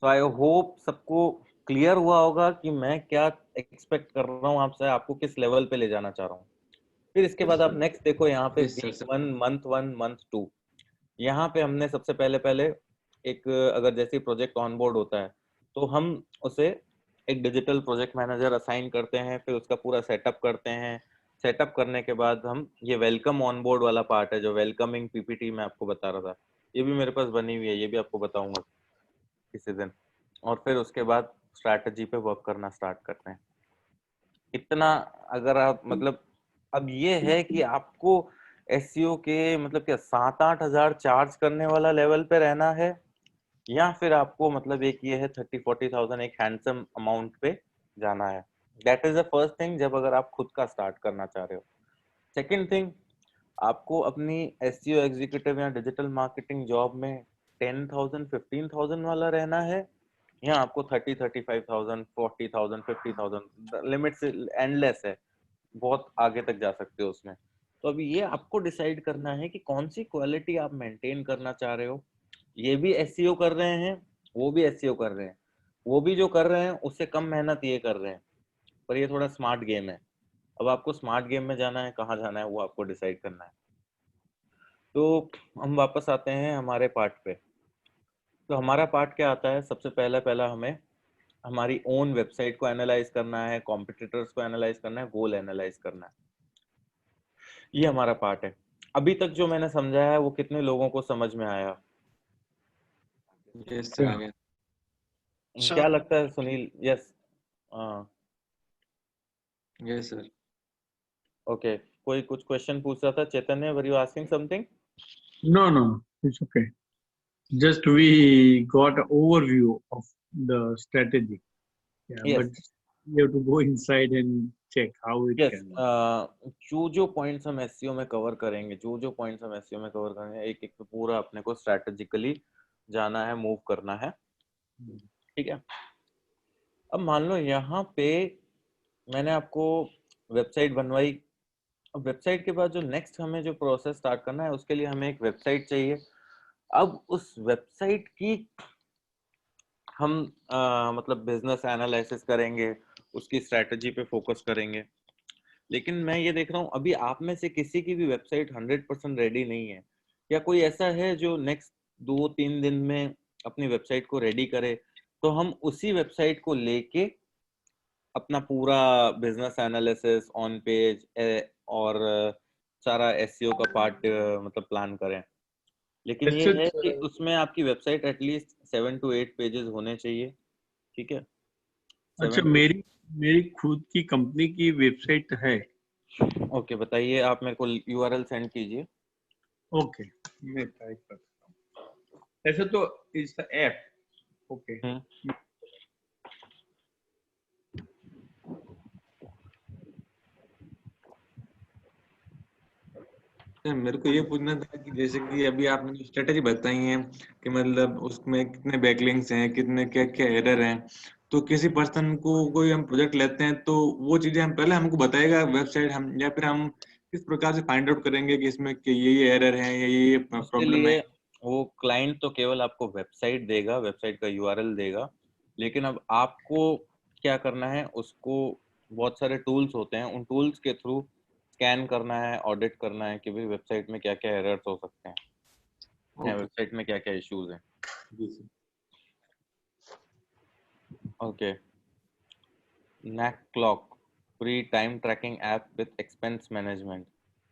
तो आई होप सबको क्लियर हुआ होगा कि मैं क्या एक्सपेक्ट कर रहा हूँ आपसे, आपको किस लेवल पे ले जाना चाह रहा हूँ। फिर इसके बाद आप नेक्स्ट देखो यहाँ पे वीक 1, मंथ 2। यहाँ पे हमने सबसे पहले एक, अगर जैसे प्रोजेक्ट ऑनबोर्ड होता है, तो हम उसे एक डिजिटल प्रोजेक्ट मैनेजर असाइन करते हैं, फिर उसका पूरा सेटअप करते हैं। सेटअप करने के बाद हम, ये वेलकम ऑनबोर्ड वाला पार्ट है, जो वेलकमिंग पीपीटी मैं आपको बता रहा था, ये भी मेरे पास बनी हुई है, ये भी आपको बताऊंगा किसी दिन। और फिर उसके बाद स्ट्रैटेजी पे वर्क करना स्टार्ट करते हैं। इतना अगर आप मतलब, अब ये है कि आपको एसईओ के मतलब क्या 7-8 हजार चार्ज करने वाला लेवल पे रहना है, या फिर आपको मतलब एक ये है 30-40,000 एक हैंडसम अमाउंट पे जाना है। That is the first thing, जब अगर आप खुद का स्टार्ट करना चाह रहे हो। सेकंड थिंग, आपको अपनी एसईओ एग्जीक्यूटिव या डिजिटल मार्केटिंग जॉब में 10,000 15,000 वाला रहना है, या आपको 30-35,000 40,000 50,000, लिमिट से एंडलेस है, बहुत आगे तक जा सकते हो उसमें। तो अभी ये आपको डिसाइड करना है कि कौन सी क्वालिटी आप मेंटेन करना चाह रहे हो। ये भी एसईओ कर रहे हैं, वो भी एसईओ कर रहे हैं, वो भी जो कर रहे हैं उससे कम मेहनत ये कर रहे हैं, पर ये थोड़ा स्मार्ट गेम है। अब आपको स्मार्ट गेम में जाना है, कहाँ जाना है वो आपको डिसाइड करना है। तो हम वापस आते हैं हमारे पार्ट पे। तो हमारा पार्ट क्या आता है, सबसे पहला हमें हमारी ओन वेबसाइट को एनालाइज करना है, कॉम्पिटिटर्स को एनालाइज करना है, गोल एनालाइज करना है। ये हमारा पार्ट है। अभी तक जो मैंने समझाया है वो कितने लोगों को समझ में आया? यस सर, आ गया। क्या लगता है Sunil? Yes, yes sir. Okay. कोई कुछ क्वेश्चन पूछ रहा था? Chaitanya, were you asking something? No, it's okay. Just we got an overview of the strategy. Yeah, Yes. but you have to go inside and check how it yes, can. जो points हम SEO में cover करेंगे, जो points हम SEO में cover करेंगे, एक एक पे पूरा अपने को स्ट्रेटेजिकली जाना है, मूव करना है, ठीक है। अब मान लो यहाँ पे मैंने आपको वेबसाइट बनवाई। अब वेबसाइट के बाद जो नेक्स्ट हमें जो प्रोसेस स्टार्ट करना है, उसके लिए हमें एक वेबसाइट चाहिए। अब उस वेबसाइट की हम मतलब बिजनेस एनालिसिस करेंगे, उसकी स्ट्रेटजी पे फोकस करेंगे। लेकिन मैं ये देख रहा हूँ अभी आप में से किसी की भी वेबसाइट 100% रेडी नहीं है, या कोई ऐसा है जो नेक्स्ट 2-3 दिन में अपनी वेबसाइट को रेडी करे, तो हम उसी वेबसाइट को लेके अपना पूरा बिजनेस एनालिसिस ऑन पेज और सारा एसईओ का पार्ट मतलब प्लान करें। लेकिन ये है कि उसमें आपकी वेबसाइट एटलीस्ट 7 to 8 पेजेस होने चाहिए, ठीक है। अच्छा, मेरी खुद की कंपनी की वेबसाइट है। ओके, बताइए, आप मेरे को यूआरएल सेंड कीजिए। ओके, मैं टाइप करता हूँ। ऐसे तो इस ऐप, ओके। मेरे को ये पूछना था कि जैसे कि अभी आपने स्ट्रेटेजी बताई है कि मतलब उसमें कितने बैकलिंक्स हैं, कितने क्या क्या एरर हैं, तो किसी पर्सन को कोई हम प्रोजेक्ट लेते हैं तो वो चीजें हम पहले हमको बताएगा वेबसाइट, हम या फिर हम किस प्रकार से फाइंड आउट करेंगे कि इसमें कि ये एरर है या ये उसके प्रॉब्लम है? लिए वो क्लाइंट तो केवल आपको वेबसाइट देगा, वेबसाइट का यूआरएल देगा, लेकिन अब आपको क्या करना है, उसको बहुत सारे टूल्स होते हैं, उन टूल्स के थ्रू स्कैन करना है, ऑडिट करना है कि भाई वेबसाइट में क्या क्या एरर्स हो सकते हैं, वेबसाइट में क्या क्या इश्यूज हैं। Okay, NACLOC, free time tracking app with expense management.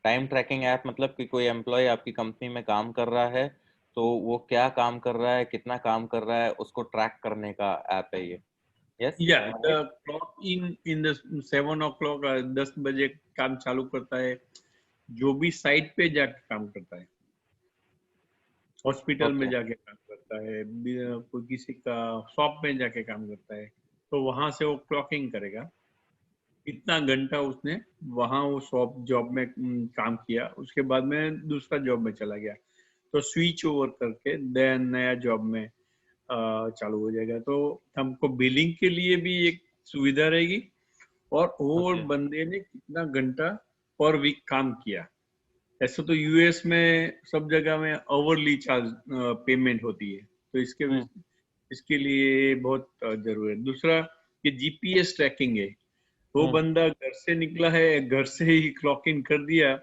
Time tracking app मतलब कि कोई एम्प्लॉय आपकी कंपनी में काम कर रहा है, तो वो क्या काम कर रहा है, कितना काम कर रहा है, उसको ट्रैक करने का ऐप है ये। यस, या the clock in the 7 o'clock 10 बजे काम चालू करता है, जो भी साइट पे जाके काम करता है, हॉस्पिटल में जाके काम करता है, कोई किसी का शॉप में जाके काम करता है, तो वहां से वो क्लॉकिंग करेगा इतना घंटा उसने वहां वो शॉप जॉब में काम किया, उसके बाद में दूसरा जॉब में चला गया, तो स्विच ओवर करके देन नया जॉब में चालू हो जाएगा। तो हमको बिलिंग के लिए भी एक सुविधा रहेगी, और ओवर बंदे ने कितना घंटा पर वीक काम किया। ऐसे तो यूएस में सब जगह में ओवरली चार्ज पेमेंट होती है, तो इसके लिए बहुत जरूरी है। दूसरा कि जीपीएस ट्रैकिंग है, वो बंदा घर से निकला है, घर से ही क्लॉक इन कर दिया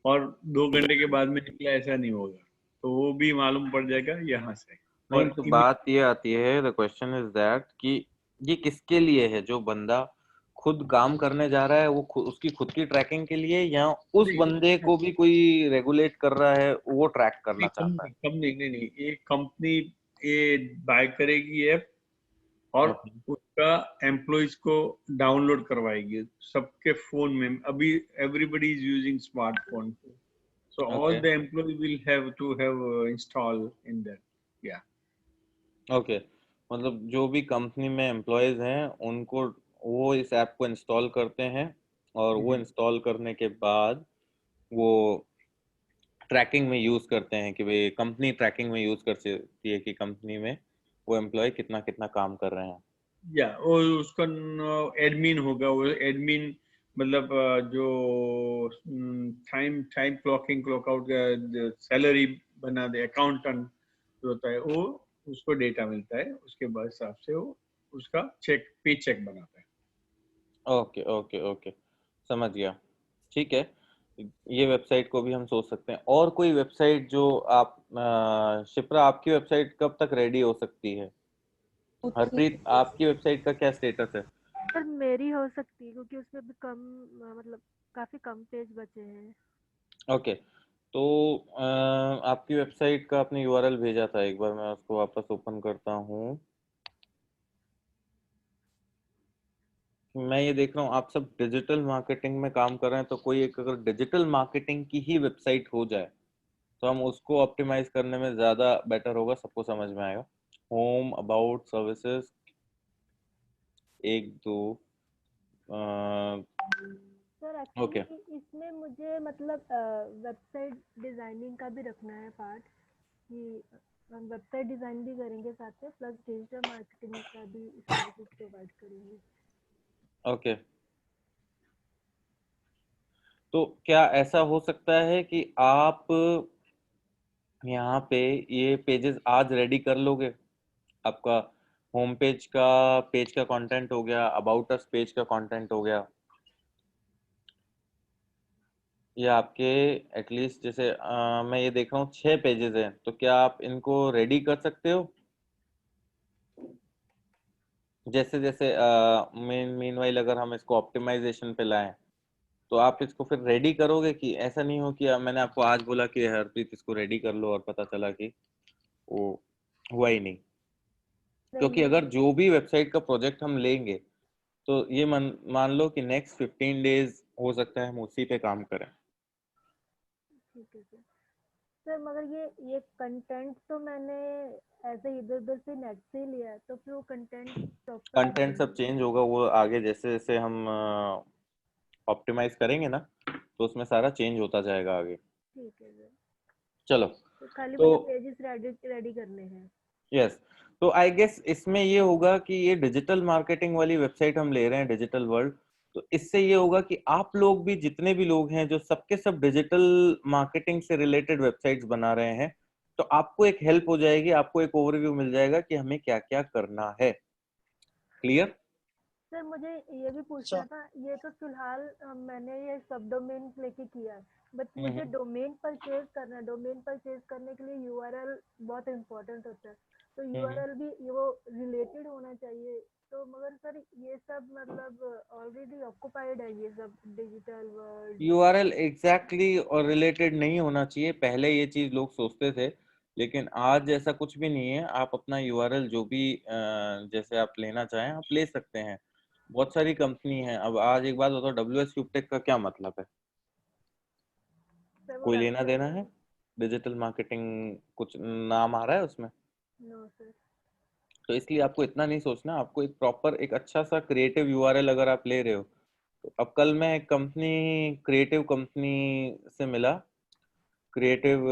और 2 घंटे के बाद में निकला, ऐसा नहीं होगा, तो वो भी मालूम पड़ जाएगा यहाँ से। नहीं, तो बात ये आती है, द क्वेश्चन इज दैट कि ये किसके लिए है, जो बंदा खुद काम करने जा रहा है वो उसकी खुद की ट्रैकिंग के लिए, या उस नहीं, बंदे को भी कोई रेगुलेट कर रहा है वो ट्रैक करना नहीं, चाहता है? कंपनी नहीं नहीं, ये कंपनी ये बाय करेगी ऐप और ओके उसका एम्प्लॉइज को डाउनलोड करवाएगी सबके फोन में। अभी everybody is using smartphone, so all okay the employee will have to have install in that. Yeah. Okay, मतलब जो भी कंपनी में एम्प्लॉयज हैं उनको वो इस ऐप को इंस्टॉल करते हैं, और वो इंस्टॉल करने के बाद वो ट्रैकिंग में यूज करते हैं कि भाई कंपनी ट्रैकिंग में यूज कर सकती है कि कंपनी में वो एम्प्लॉय कितना कितना काम कर रहे हैं। या और उसका एडमिन होगा, वो एडमिन मतलब जो time time clocking clock out salary बना दे, अकाउंटेंट जो होता है वो उसको डेटा मिलता है, उसके बाद हिसाब से वो उसका चेक पे चेक बनाता है। ओके ओके ओके, समझ गया। ठीक है, ये वेबसाइट को भी हम सोच सकते हैं। और कोई वेबसाइट जो आप शिप्रा, आपकी वेबसाइट कब तक रेडी हो सकती है? हरप्रीत, आपकी वेबसाइट का क्या स्टेटस है? पर मेरी हो सकती है क्योंकि उसमें भी कम मतलब काफी कम पेज बचे हैं। ओके, तो आपकी वेबसाइट का आपने यूआरएल भेजा था, एक बार मैं उसको वापस ओपन करता हूँ। मैं ये देख रहा हूँ आप सब डिजिटल मार्केटिंग में काम कर रहे हैं, तो कोई एक अगर डिजिटल मार्केटिंग की ही वेबसाइट हो जाए तो हम उसको ऑप्टिमाइज करने में ज़्यादा बेटर होगा, सबको समझ में आएगा। होम, अबाउट, सर्विसेज, एक दो, सर ओके एक्चुअली इसमें मुझे मतलब वेबसाइट डिजाइनिंग का भी रखना है पार्ट, कि हम वेबसाइट डिजाइन भी करेंगे साथ में, प्लस डिजिटल मार्केटिंग का भी सर्विसेज प्रोवाइड करेंगे। ओके, तो क्या ऐसा हो सकता है कि आप यहाँ पे ये पेजेस आज रेडी कर लोगे? आपका होम पेज का कंटेंट हो गया, अबाउट अस पेज का कंटेंट हो गया, या आपके एटलीस्ट जैसे मैं ये देख रहा हूँ 6 पेजेस हैं, तो क्या आप इनको रेडी कर सकते हो? जैसे जैसे मीनवाइल अगर हम इसको ऑप्टिमाइजेशन पे लाएं तो आप इसको फिर रेडी करोगे, कि ऐसा नहीं हो कि मैंने आपको आज बोला कि हरप्रीत इसको रेडी कर लो और पता चला कि वो हुआ ही नहीं? क्योंकि अगर जो भी वेबसाइट का प्रोजेक्ट हम लेंगे तो ये मान लो कि नेक्स्ट 15 डेज हो सकता है हम उसी पे काम करें। ठीक है सर। सर मगर ये कंटेंट तो मैंने ऐसे इधर उधर से नेट से ही लिया है, तो फिर वो कंटेंट सब चेंज होगा, वो आगे जैसे जैसे हम ऑप्टिमाइज करेंगे ना तो उसमें सारा चेंज होता जाएगा आगे। ठीक है सर। चलो, तो खाली तो मुझे पेजेस रेडी करने हैं। यस, तो आई गेस इसमें ये होगा कि ये डिजिटल मार्केटिंग वाली वेबसाइट हम ले रहे हैं, डिजिटल वर्ल्ड, तो इससे ये होगा कि आप लोग भी, जितने भी लोग हैं जो सबके सब डिजिटल मार्केटिंग से रिलेटेड वेबसाइट्स बना रहे हैं, तो आपको एक हेल्प हो जाएगी, आपको एक ओवरव्यू मिल जाएगा कि हमें क्या क्या करना है। क्लियर? सर मुझे ये भी पूछना था, ये तो फिलहाल मैंने ये सब डोमेन लेके किया है, बट मुझे डोमेन परचेज करना है। डोमेन परचेज करने के लिए यूआरएल बहुत इम्पोर्टेंट होता है, तो यूआरएल भी वो रिलेटेड होना चाहिए। तो मगर सर ये सब मतलब ऑलरेडी ऑक्युपाइड है ये सब डिजिटल वर्ल्ड। यूआरएल एग्जैक्टली और रिलेटेड नहीं होना चाहिए, पहले ये चीज लोग सोचते थे, लेकिन आज ऐसा कुछ भी नहीं है। आप अपना यूआरएल जो भी जैसे आप लेना चाहें आप ले सकते हैं, बहुत सारी कंपनी है। अब आज एक बात बताओ, WS क्यूबटेक का क्या मतलब है? सर वो कोई लेना वेबसाइट देना है? डिजिटल मार्केटिंग कुछ नाम आ रहा है उसमें? No sir. तो इसलिए आपको इतना नहीं सोचना, आपको एक प्रॉपर एक अच्छा सा क्रिएटिव यूआरएल अगर आप ले रहे हो तो। अब कल मैं एक क्रिएटिव कंपनी से मिला, क्रिएटिव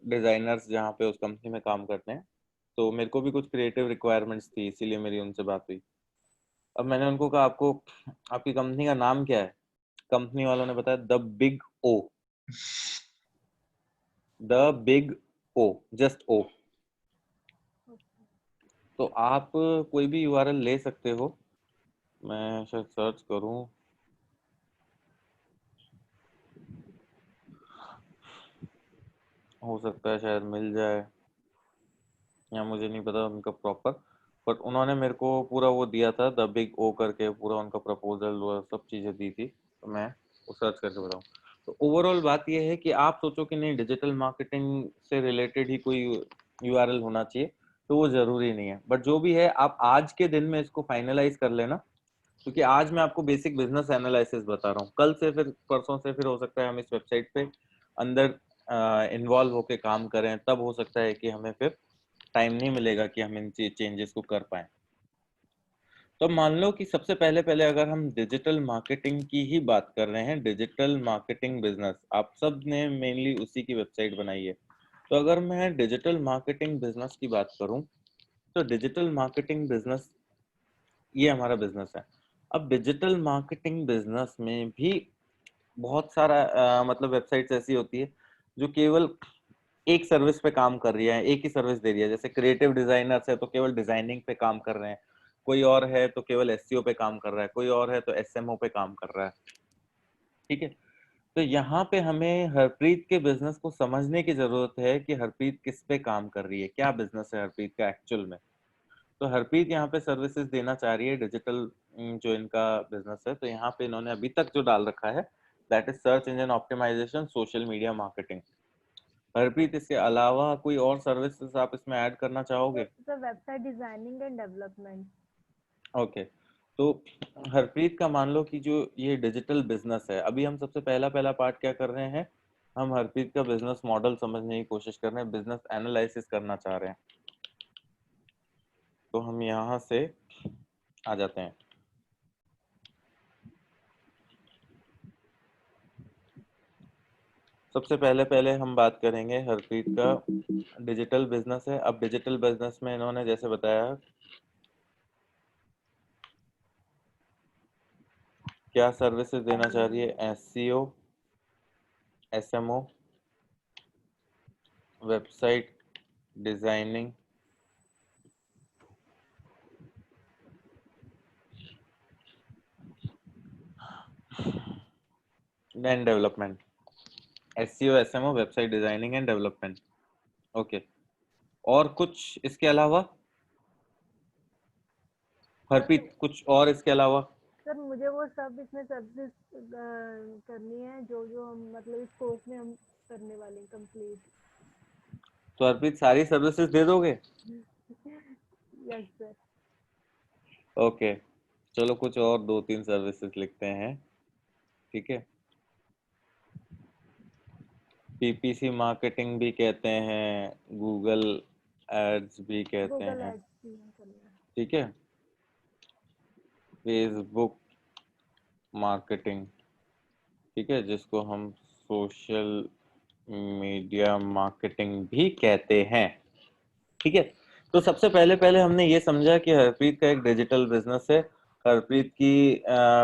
डिजाइनर्स जहाँ पे उस कंपनी में काम करते हैं, तो मेरे को भी कुछ क्रिएटिव रिक्वायरमेंट्स थी, इसीलिए मेरी उनसे बात हुई। अब मैंने उनको कहा आपको आपकी कंपनी का नाम क्या है? कंपनी वालों ने बताया the big O, the big O, just O. तो आप कोई भी यूआरएल ले सकते हो, मैं शायद सर्च करूं, हो सकता है शायद मिल जाए, या मुझे नहीं पता उनका प्रॉपर, बट उन्होंने मेरे को पूरा वो दिया था, द बिग ओ करके पूरा उनका प्रपोजल वो सब चीजें दी थी, तो मैं वो सर्च करके बताऊँ। तो ओवरऑल बात ये है कि आप सोचो कि नहीं डिजिटल मार्केटिंग से रिलेटेड ही कोई यूआरएल होना चाहिए, तो वो जरूरी नहीं है। बट जो भी है आप आज के दिन में इसको फाइनलाइज कर लेना, क्योंकि आज मैं आपको बेसिक बिजनेस एनालिसिस बता रहा हूँ। कल से फिर परसों से फिर हो सकता है हम इस वेबसाइट पे अंदर इन्वॉल्व होके काम करें, तब हो सकता है कि हमें फिर टाइम नहीं मिलेगा कि हम इन चेंजेस को कर पाए। तो मान लो कि सबसे पहले पहले अगर हम डिजिटल मार्केटिंग की ही बात कर रहे हैं, डिजिटल मार्केटिंग बिजनेस, आप सब ने मेनली उसी की वेबसाइट बनाई है। तो अगर मैं डिजिटल मार्केटिंग बिजनेस की बात करूं, तो डिजिटल मार्केटिंग बिजनेस ये हमारा बिजनेस है। अब डिजिटल मार्केटिंग बिजनेस में भी बहुत सारा मतलब वेबसाइट्स ऐसी होती है जो केवल एक सर्विस पे काम कर रही है, एक ही सर्विस दे रही है। जैसे क्रिएटिव डिजाइनर्स है तो केवल डिजाइनिंग पे काम कर रहे हैं, कोई और है तो केवल एसईओ पे काम कर रहा है, कोई और है तो एसएमओ पे काम कर रहा है। ठीक है, तो यहाँ पे हमें हरप्रीत के बिजनेस को समझने की जरूरत है कि हरप्रीत किस पे काम कर रही है, क्या बिजनेस है हरप्रीत का एक्चुअल में। तो हरप्रीत यहाँ पे सर्विसेज देना चाह रही है डिजिटल, जो इनका बिजनेस है। तो यहाँ पे इन्होंने अभी तक जो डाल रखा है that is search engine optimization, social media marketing. Harpreet इसके अलावा कोई और सर्विसेज आप इसमें ऐड करना चाहोगे? Website designing and development. Okay, तो हरप्रीत का मान लो कि जो ये डिजिटल बिजनेस है, अभी हम सबसे पहला पहला पार्ट क्या कर रहे हैं, हम हरप्रीत का बिजनेस मॉडल समझने की कोशिश कर रहे हैं, बिजनेस एनालिसिस करना चाह रहे हैं। तो हम यहाँ से आ जाते हैं। सबसे पहले पहले हम बात करेंगे हरप्रीत का डिजिटल बिजनेस है। अब डिजिटल बिजनेस में इन्होंने जैसे बताया क्या सर्विसेज देना चाह रही है, SEO, SMO, website designing, and development. SEO, SMO, website designing and development. Okay, और कुछ इसके अलावा हरप्रीत, कुछ और इसके अलावा? सर मुझे वो सब इसमें सर्विस करनी है जो जो हम मतलब इस कोर्स में हम करने वाले हैं कंप्लीट। तो हरप्रीत सारी सर्विसेज दे दोगे? Yes sir. ओके, चलो कुछ और दो तीन सर्विसेज लिखते हैं। ठीक है, पीपीसी मार्केटिंग भी कहते हैं, गूगल एड्स भी कहते गूगल हैं। एड्स भी हम करना है। ठीक है, फेसबुक मार्केटिंग, ठीक है, जिसको हम सोशल मीडिया मार्केटिंग भी कहते हैं। ठीक है, तो सबसे पहले पहले हमने ये समझा कि हरप्रीत का एक डिजिटल बिजनेस है, हरप्रीत की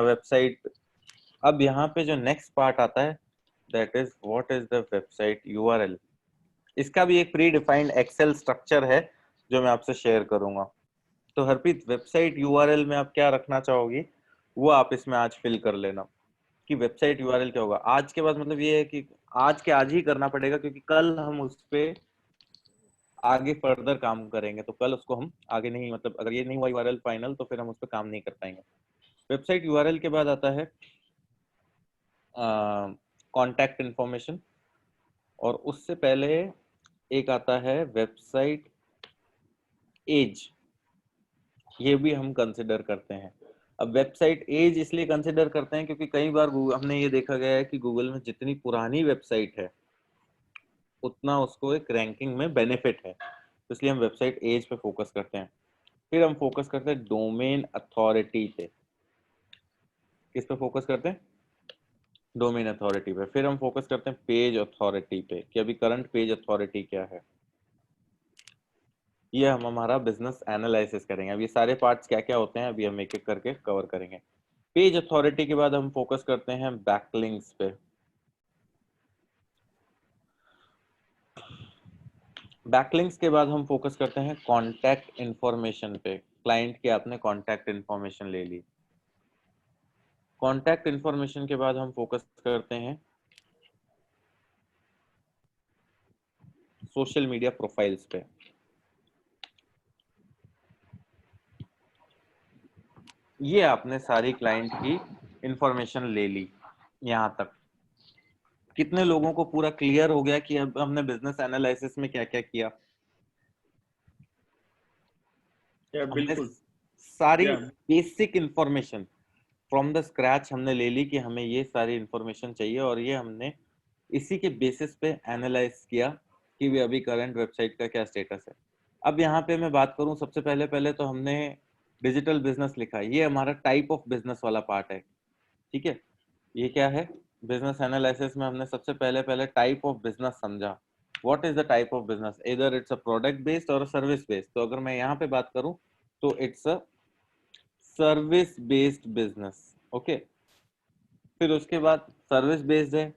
वेबसाइट। अब यहाँ पे जो नेक्स्ट पार्ट आता है that is what is the website URL. इसका भी एक प्री डिफाइंड एक्सेल स्ट्रक्चर है जो मैं आपसे शेयर करूंगा। तो हरप्रीत वेबसाइट यूआरएल में आप क्या रखना चाहोगी, वो आप इसमें आज फिल कर लेना कि वेबसाइट यूआरएल क्या होगा। आज के बाद मतलब ये है कि आज के आज ही करना पड़ेगा, क्योंकि कल हम उस पे आगे फर्दर काम करेंगे। तो कल उसको हम आगे नहीं, मतलब अगर ये नहीं हुआ यूआरएल फाइनल तो फिर हम उस पर काम नहीं कर पाएंगे। वेबसाइट यूआरएल के बाद आता है कॉन्टैक्ट इंफॉर्मेशन, और उससे पहले एक आता है वेबसाइट एज, ये भी हम कंसिडर करते हैं। अब वेबसाइट एज इसलिए कंसिडर करते हैं क्योंकि कई बार हमने ये देखा गया है कि गूगल में जितनी पुरानी वेबसाइट है उतना उसको एक रैंकिंग में बेनिफिट है, तो इसलिए हम वेबसाइट एज पे फोकस करते हैं। फिर हम फोकस करते हैं डोमेन अथॉरिटी पे। किस पे फोकस करते हैं? डोमेन अथॉरिटी पे। फिर हम फोकस करते हैं पेज अथॉरिटी पे कि अभी करंट पेज अथॉरिटी क्या है। ये हम हमारा बिजनेस एनालिसिस करेंगे। अब ये सारे पार्ट्स क्या क्या होते हैं अभी हम एक एक करके कवर करेंगे। पेज अथॉरिटी के बाद हम फोकस करते हैं बैकलिंक्स पे। बैकलिंक्स के बाद हम फोकस करते हैं कॉन्टैक्ट इंफॉर्मेशन पे। क्लाइंट के आपने कॉन्टैक्ट इंफॉर्मेशन ले ली। कॉन्टैक्ट इंफॉर्मेशन के बाद हम फोकस करते हैं सोशल मीडिया प्रोफाइल्स पे। ये आपने सारी क्लाइंट की इंफॉर्मेशन ले ली। यहाँ तक कितने लोगों को पूरा क्लियर हो गया कि अब हमने बिजनेस एनालिसिस में क्या क्या किया? या हमने बिल्कुल सारी या basic information from the scratch हमने ले ली कि हमें ये सारी इंफॉर्मेशन चाहिए, और ये हमने इसी के बेसिस पे एनालाइज किया कि भी अभी करंट वेबसाइट का क्या स्टेटस है। अब यहाँ पे मैं बात करूँ, सबसे पहले पहले तो हमने डिजिटल बिजनेस लिखा, ये हमारा टाइप ऑफ बिजनेस वाला पार्ट है। ठीक है, ये क्या है? बिजनेस एनालिसिस में हमने सबसे पहले पहले टाइप ऑफ बिजनेस समझा। What is the type of business? इधर इट्स अ प्रोडक्ट बेस्ड और सर्विस बेस्ड। तो अगर मैं यहाँ पे बात करूँ तो it's a service based business. Okay, फिर उसके बाद सर्विस बेस्ड है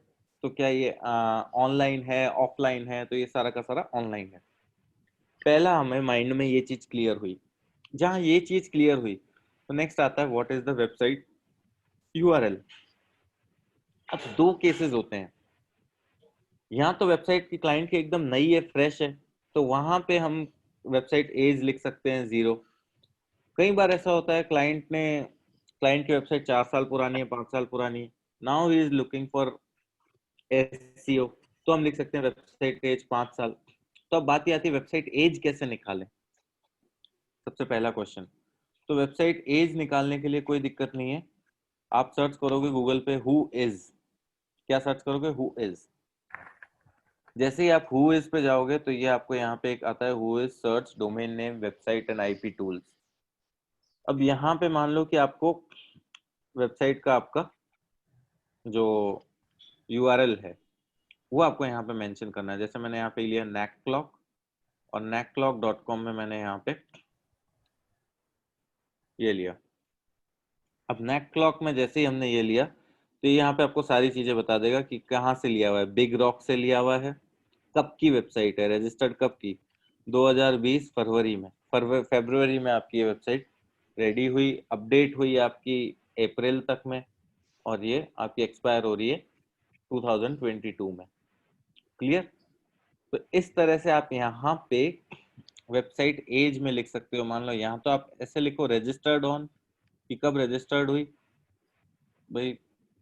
तो क्या ये ऑनलाइन है, ऑफलाइन है? तो ये सारा का सारा ऑनलाइन है। पहला हमें माइंड में ये चीज क्लियर हुई। जहां ये चीज क्लियर हुई तो नेक्स्ट आता है what is the website URL. अब दो केसेस होते हैं, यहाँ तो वेबसाइट की क्लाइंट की एकदम नई है, फ्रेश है, तो वहां पे हम वेबसाइट एज लिख सकते हैं 0। कई बार ऐसा होता है क्लाइंट की वेबसाइट 4 साल पुरानी है, 5 साल पुरानी है, now he is looking for SEO, तो हम लिख सकते हैं वेबसाइट एज 5 साल। तो अब बात ये आती है वेबसाइट एज कैसे निकालें। सबसे पहला क्वेश्चन, तो वेबसाइट एज निकालने के लिए कोई दिक्कत नहीं है। आप सर्च करोगे गूगल पे हु इज, क्या सर्च करोगे? Who is. जैसे ही आप हु इज पे जाओगे तो ये आपको यहाँ पे एक आता है who is search domain name website and IP tools. अब यहाँ पे मान लो कि आपको वेबसाइट का आपका जो यूआरएल है वो आपको यहाँ पे मेंशन करना है। जैसे मैंने यहाँ पे लिया नेकक्लॉक, और neckclock.com में मैंने यहाँ पे ये लिया। अब नेकक्लॉक में जैसे ही हमने ये लिया तो ये यहाँ पे आपको सारी चीजें बता देगा कि कहाँ से लिया हुआ है। बिग रॉक से लिया हुआ है, कब की वेबसाइट है, रजिस्टर्ड कब की, 2020 फरवरी में, फरवरी में आपकी ये वेबसाइट रेडी हुई, अपडेट हुई आपकी अप्रैल तक में, और ये आपकी एक्सपायर हो रही है 2022 में। क्लियर? तो इस तरह से आप यहाँ पे वेबसाइट एज में लिख सकते हो। मान लो यहाँ तो आप ऐसे लिखो रजिस्टर्ड ऑन, कि कब रजिस्टर्ड हुई भाई,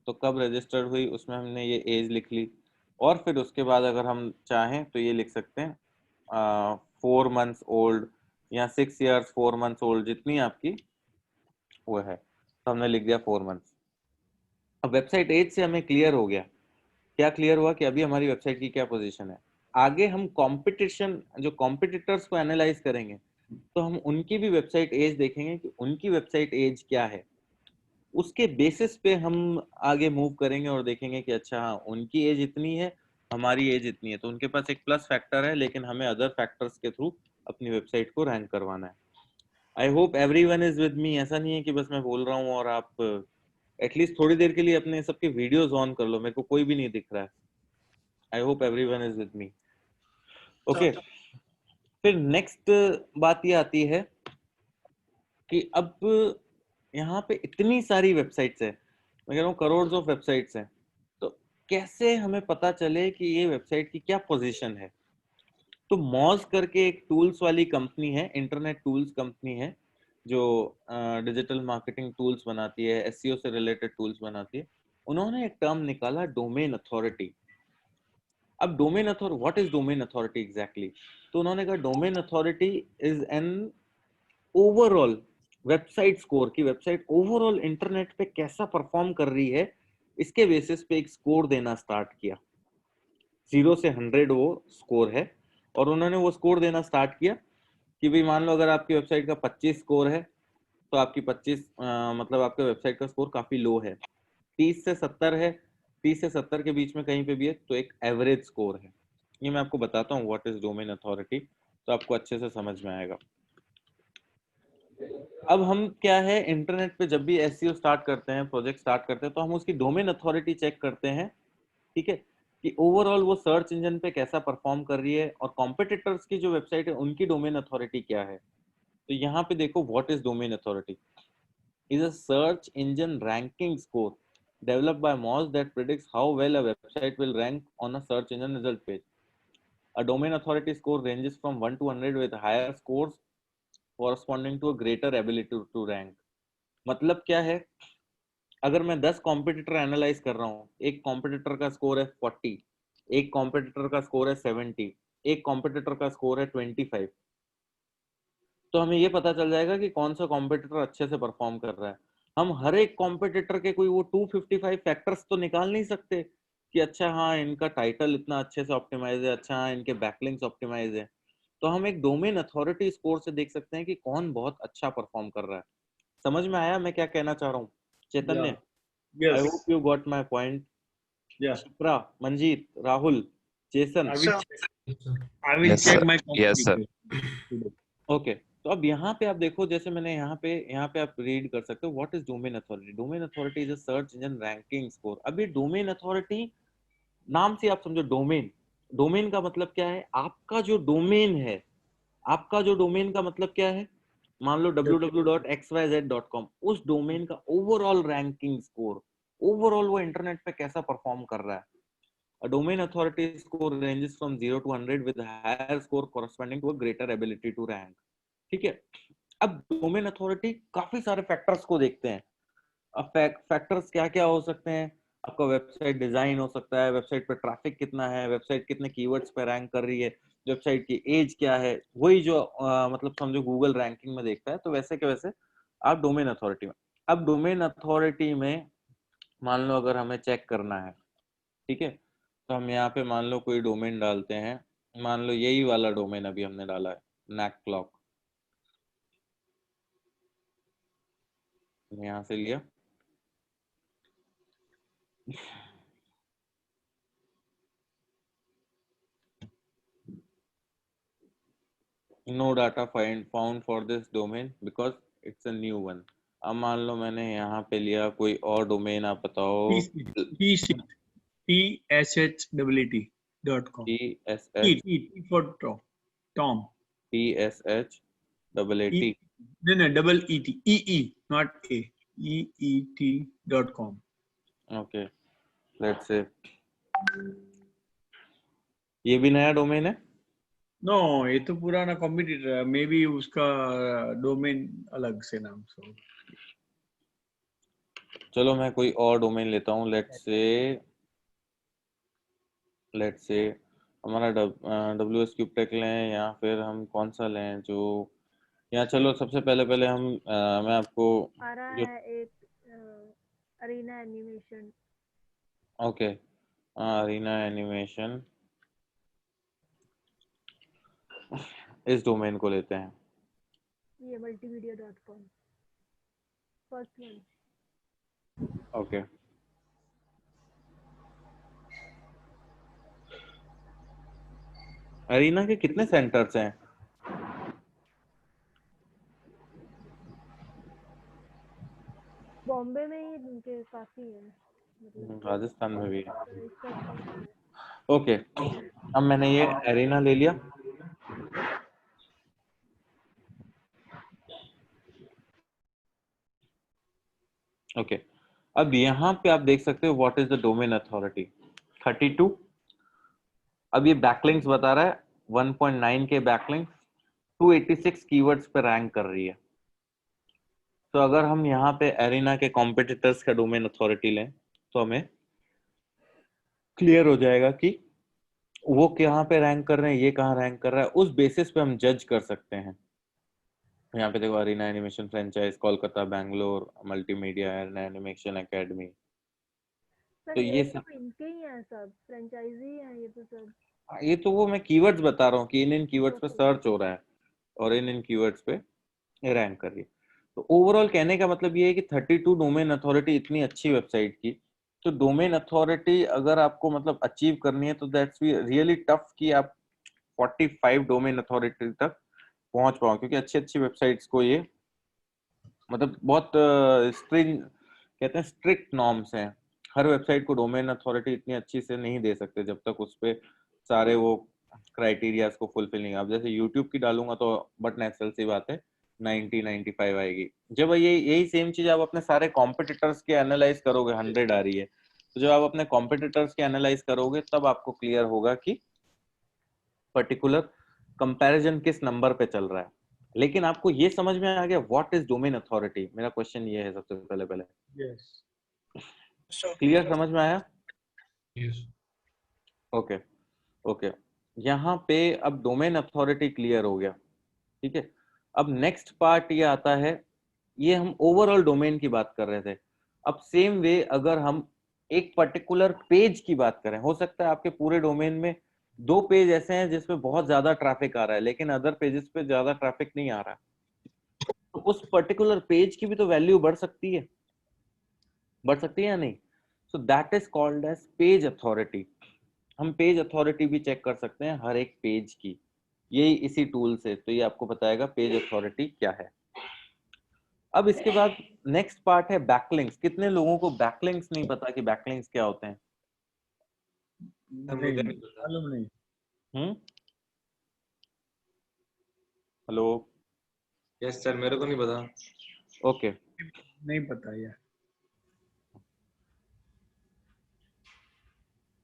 तो कब रजिस्टर्ड हुई उसमें हमने ये एज लिख ली। और फिर उसके बाद अगर हम चाहें तो ये लिख सकते हैं 4 months ओल्ड या 6 years 4 months ओल्ड, जितनी आपकी वो है, तो हमने लिख दिया 4 months। अब वेबसाइट एज से हमें क्लियर हो गया, क्या क्लियर हुआ कि अभी हमारी वेबसाइट की क्या पोजीशन है। आगे हम कंपटीशन, जो कॉम्पिटिटर्स को एनालाइज करेंगे तो हम उनकी भी वेबसाइट एज देखेंगे कि उनकी वेबसाइट एज क्या है। उसके बेसिस पे हम आगे मूव करेंगे और देखेंगे कि अच्छा हाँ उनकी एज इतनी है, हमारी एज इतनी है, तो उनके पास एक प्लस फैक्टर है, लेकिन हमें अदर फैक्टर्स के थ्रू अपनी वेबसाइट को रैंक करवाना है। आई होप एवरीवन इज विद मी। ऐसा नहीं है कि बस मैं बोल रहा हूँ और आप एटलीस्ट थोड़ी देर के लिए अपने सबके वीडियोस ऑन कर लो, मेरे को कोई भी नहीं दिख रहा है। आई hope everyone is with me. Okay, फिर नेक्स्ट बात ये आती है कि अब यहाँ पे इतनी सारी वेबसाइट्स है, मैं कह रहा हूँ करोड़ ऑफ वेबसाइट्स हैं, तो कैसे हमें पता चले कि ये वेबसाइट की क्या पोजीशन है। तो मॉज करके एक टूल्स वाली कंपनी है, इंटरनेट टूल्स कंपनी है, जो डिजिटल मार्केटिंग टूल्स बनाती है, एसईओ से रिलेटेड टूल्स बनाती है। उन्होंने एक टर्म निकाला डोमेन अथॉरिटी। अब domain authority, what is domain authority exactly? तो उन्होंने कहा domain authority is an overall website score, की वेबसाइट ओवरऑल इंटरनेट पे कैसा परफॉर्म कर रही है, इसके बेसिस पे एक स्कोर देना स्टार्ट किया। 0 से 100 वो स्कोर है, और उन्होंने वो स्कोर देना स्टार्ट किया कि भाई मान लो अगर आपकी वेबसाइट का 25 स्कोर है तो आपकी 25 मतलब आपके वेबसाइट का स्कोर काफी लो है। 30 से 70 है, 30 से 70 के बीच में कहीं पे भी है तो एक एवरेज स्कोर है। ये मैं आपको बताता हूँ व्हाट इज डोमेन अथॉरिटी, तो आपको अच्छे से समझ में आएगा। अब हम क्या है, इंटरनेट पे जब भी एसईओ स्टार्ट करते हैं, प्रोजेक्ट स्टार्ट करते हैं, तो हम उसकी डोमेन अथॉरिटी चेक करते हैं। ठीक है, कि ओवरऑल वो सर्च इंजन पे कैसा परफॉर्म कर रही है, और कॉम्पिटिटर्स की जो वेबसाइट है उनकी डोमेन अथॉरिटी क्या है। तो यहाँ पे देखो what is domain authority is a search engine ranking score developed by Moz that predicts how well a website will rank on a search engine result page. A domain authority score ranges from 1 to 100 with higher scores corresponding to a greater ability to rank. मतलब क्या है, अगर मैं 10 competitor analyse कर रहा हूँ, एक competitor का स्कोर है 40, एक कॉम्पिटिटर का स्कोर है 70, एक कॉम्पिटिटर का स्कोर है 25, तो हमें ये पता चल जाएगा कि कौन सा कॉम्पिटिटर अच्छे से परफॉर्म कर रहा है। हम हर एक कॉम्पिटिटर के कोई वो 255 फैक्टर्स तो निकाल नहीं सकते कि अच्छा हाँ इनका टाइटल इतना अच्छे से ऑप्टिमाइज है, अच्छा हाँ इनके बैकलिंक्स ऑप्टिमाइज है। तो हम एक डोमेन अथॉरिटी स्कोर से देख सकते हैं कि कौन बहुत अच्छा परफॉर्म कर रहा है। समझ में आया मैं क्या कहना चाह रहा हूँ चैतन्य? आई Yes. Hope you got my point. Yeah. Shipra, Manjeet, Rahul, Jason. I will Yes, sir. I will Yes, check sir. my Yes, sir. competitor today. Okay, तो अब यहाँ पे आप देखो, जैसे मैंने यहाँ पे आप रीड कर सकते हो what is domain authority. Domain authority is a search engine ranking score. अब ये डोमेन अथॉरिटी, नाम से आप समझो डोमेन, डोमेन का मतलब क्या है, आपका जो डोमेन है, आपका जो डोमेन का मतलब क्या है, मान लो www.xyz.com, उस डोमेन का ओवरऑल रैंकिंग स्कोर, ओवरऑल वो इंटरनेट पे कैसा परफॉर्म कर रहा है। A domain authority score ranges from 0 to 100 with a higher score corresponding to a greater ability to rank. ठीक है, अब डोमेन अथॉरिटी काफी सारे फैक्टर्स को देखते हैं। अब फैक्टर्स क्या क्या हो सकते हैं, आपका वेबसाइट डिजाइन हो सकता है, वेबसाइट पे ट्रैफिक कितना है, वेबसाइट कितने कीवर्ड्स पे रैंक कर रही है, वेबसाइट की एज क्या है, वही जो मतलब समझो गूगल रैंकिंग में देखता है, तो वैसे के वैसे आप डोमेन अथॉरिटी में। अब डोमेन अथॉरिटी में मान लो अगर हमें चेक करना है, ठीक है, तो हम यहाँ पे मान लो कोई डोमेन डालते हैं, मान लो यही वाला डोमेन अभी हमने डाला है, नैकक्लॉक, यहाँ से लिया, no data found for this domain because it's a new one. अब मान लो मैंने यहाँ पे लिया कोई और डोमेन, आप बताओ। TSHWT.com. TSH T for Tom. TSHAAT, No, double ET. Not A. EET.com. Okay, let's say ये भी नया डोमेन है। नो, ये तो पुराना कॉम्पिटिटर है, मे बी उसका डोमेन अलग से नाम से। चलो मैं कोई और डोमेन लेता हूँ, लेट्स से हमारा WS क्यूब टेक लें, या फिर हम कौन सा लें जो यहाँ, चलो सबसे पहले हम मैं आपको आ रहा जो, है एक Arena Animation. Okay, Arena Animation, इस डोमेन को लेते हैं। ये multimedia.com first one. Okay, arena के कितने सेंटर्स हैं? बॉम्बे में ही उनके काफी हैं, मतलब राजस्थान में भी है। इसका कम है। ओके, अब मैंने ये अरीना ले लिया। ओके, अब यहाँ पे आप देख सकते हो what is the domain authority 32। अब ये बैकलिंक्स बता रहा है 1.9 के बैकलिंक्स 286 कीवर्ड्स पे रैंक कर रही है। तो अगर हम यहाँ पे एरिना के कॉम्पिटिटर्स का डोमेन अथॉरिटी लें तो हमें क्लियर हो जाएगा कि वो कहाँ पे रैंक कर रहे हैं, ये कहाँ रैंक कर रहा है, उस बेसिस पे हम जज कर सकते हैं। यहाँ पे देखो, Arena Animation franchise Kolkata, Bangalore, multimedia, Arena Animation academy. Sir तो ये ये तो इनके ही हैं, सब फ्रेंचाइजी हैं ये तो सब। ये तो वो मैं कीवर्ड्स बता रहा हूँ कि इन कीवर्ड्स पे ओके। सर्च हो रहा है और इन कीवर्ड्स पे रैंक कर रही है। तो ओवरऑल कहने का मतलब ये है कि 32 डोमेन अथॉरिटी इतनी अच्छी वेबसाइट की, तो डोमेन अथॉरिटी अगर आपको मतलब अचीव करनी है तो दैट्स रियली टफ कि आप 45 डोमेन अथॉरिटी तक पहुंच पाओ, क्योंकि अच्छी अच्छी वेबसाइट्स को ये मतलब बहुत कहते हैं स्ट्रिक्ट नॉर्म्स हैं। हर वेबसाइट को डोमेन अथॉरिटी इतनी अच्छी से नहीं दे सकते जब तक उस पे सारे वो क्राइटेरियाज को फुलफिल नहीं। अब जैसे यूट्यूब की डालूंगा तो बट नेचुरल सी बात है 90-95 आएगी। जब ये यही सेम चीज आप अपने सारे कॉम्पिटिटर्स के एनालाइज करोगे, 100 आ रही है, तो जब आप अपने कॉम्पिटिटर्स के एनालाइज करोगे तब आपको क्लियर होगा कि पर्टिकुलर कंपैरिजन किस नंबर पे चल रहा है। लेकिन आपको ये समझ में आ गया व्हाट इज डोमेन अथॉरिटी? मेरा क्वेश्चन ये है सबसे पहले। यस क्लियर, समझ में आया? Yes. ओके ओके, यहाँ पे अब डोमेन अथॉरिटी क्लियर हो गया, ठीक है। अब नेक्स्ट पार्ट ये आता है, ये हम ओवरऑल डोमेन की बात कर रहे थे। अब सेम वे अगर हम एक पर्टिकुलर पेज की बात करें, हो सकता है आपके पूरे डोमेन में 2 पेज ऐसे हैं जिसमें बहुत ज्यादा ट्रैफिक आ रहा है, लेकिन अदर पेजेस पे ज्यादा ट्रैफिक नहीं आ रहा है, तो उस पर्टिकुलर पेज की भी तो वैल्यू बढ़ सकती है या नहीं? So that is called as page authority. हम पेज अथॉरिटी भी चेक कर सकते हैं हर एक पेज की, यही इसी टूल से। तो ये आपको बताएगा पेज अथॉरिटी क्या है। अब इसके बाद नेक्स्ट पार्ट है बैकलिंक्स। कितने लोगों को बैकलिंक्स नहीं पता कि बैकलिंक्स क्या होते हैं? मुझे नहीं पता। मालूम नहीं। हेलो? यस सर, मेरे को नहीं पता। ओके नहीं पता यार।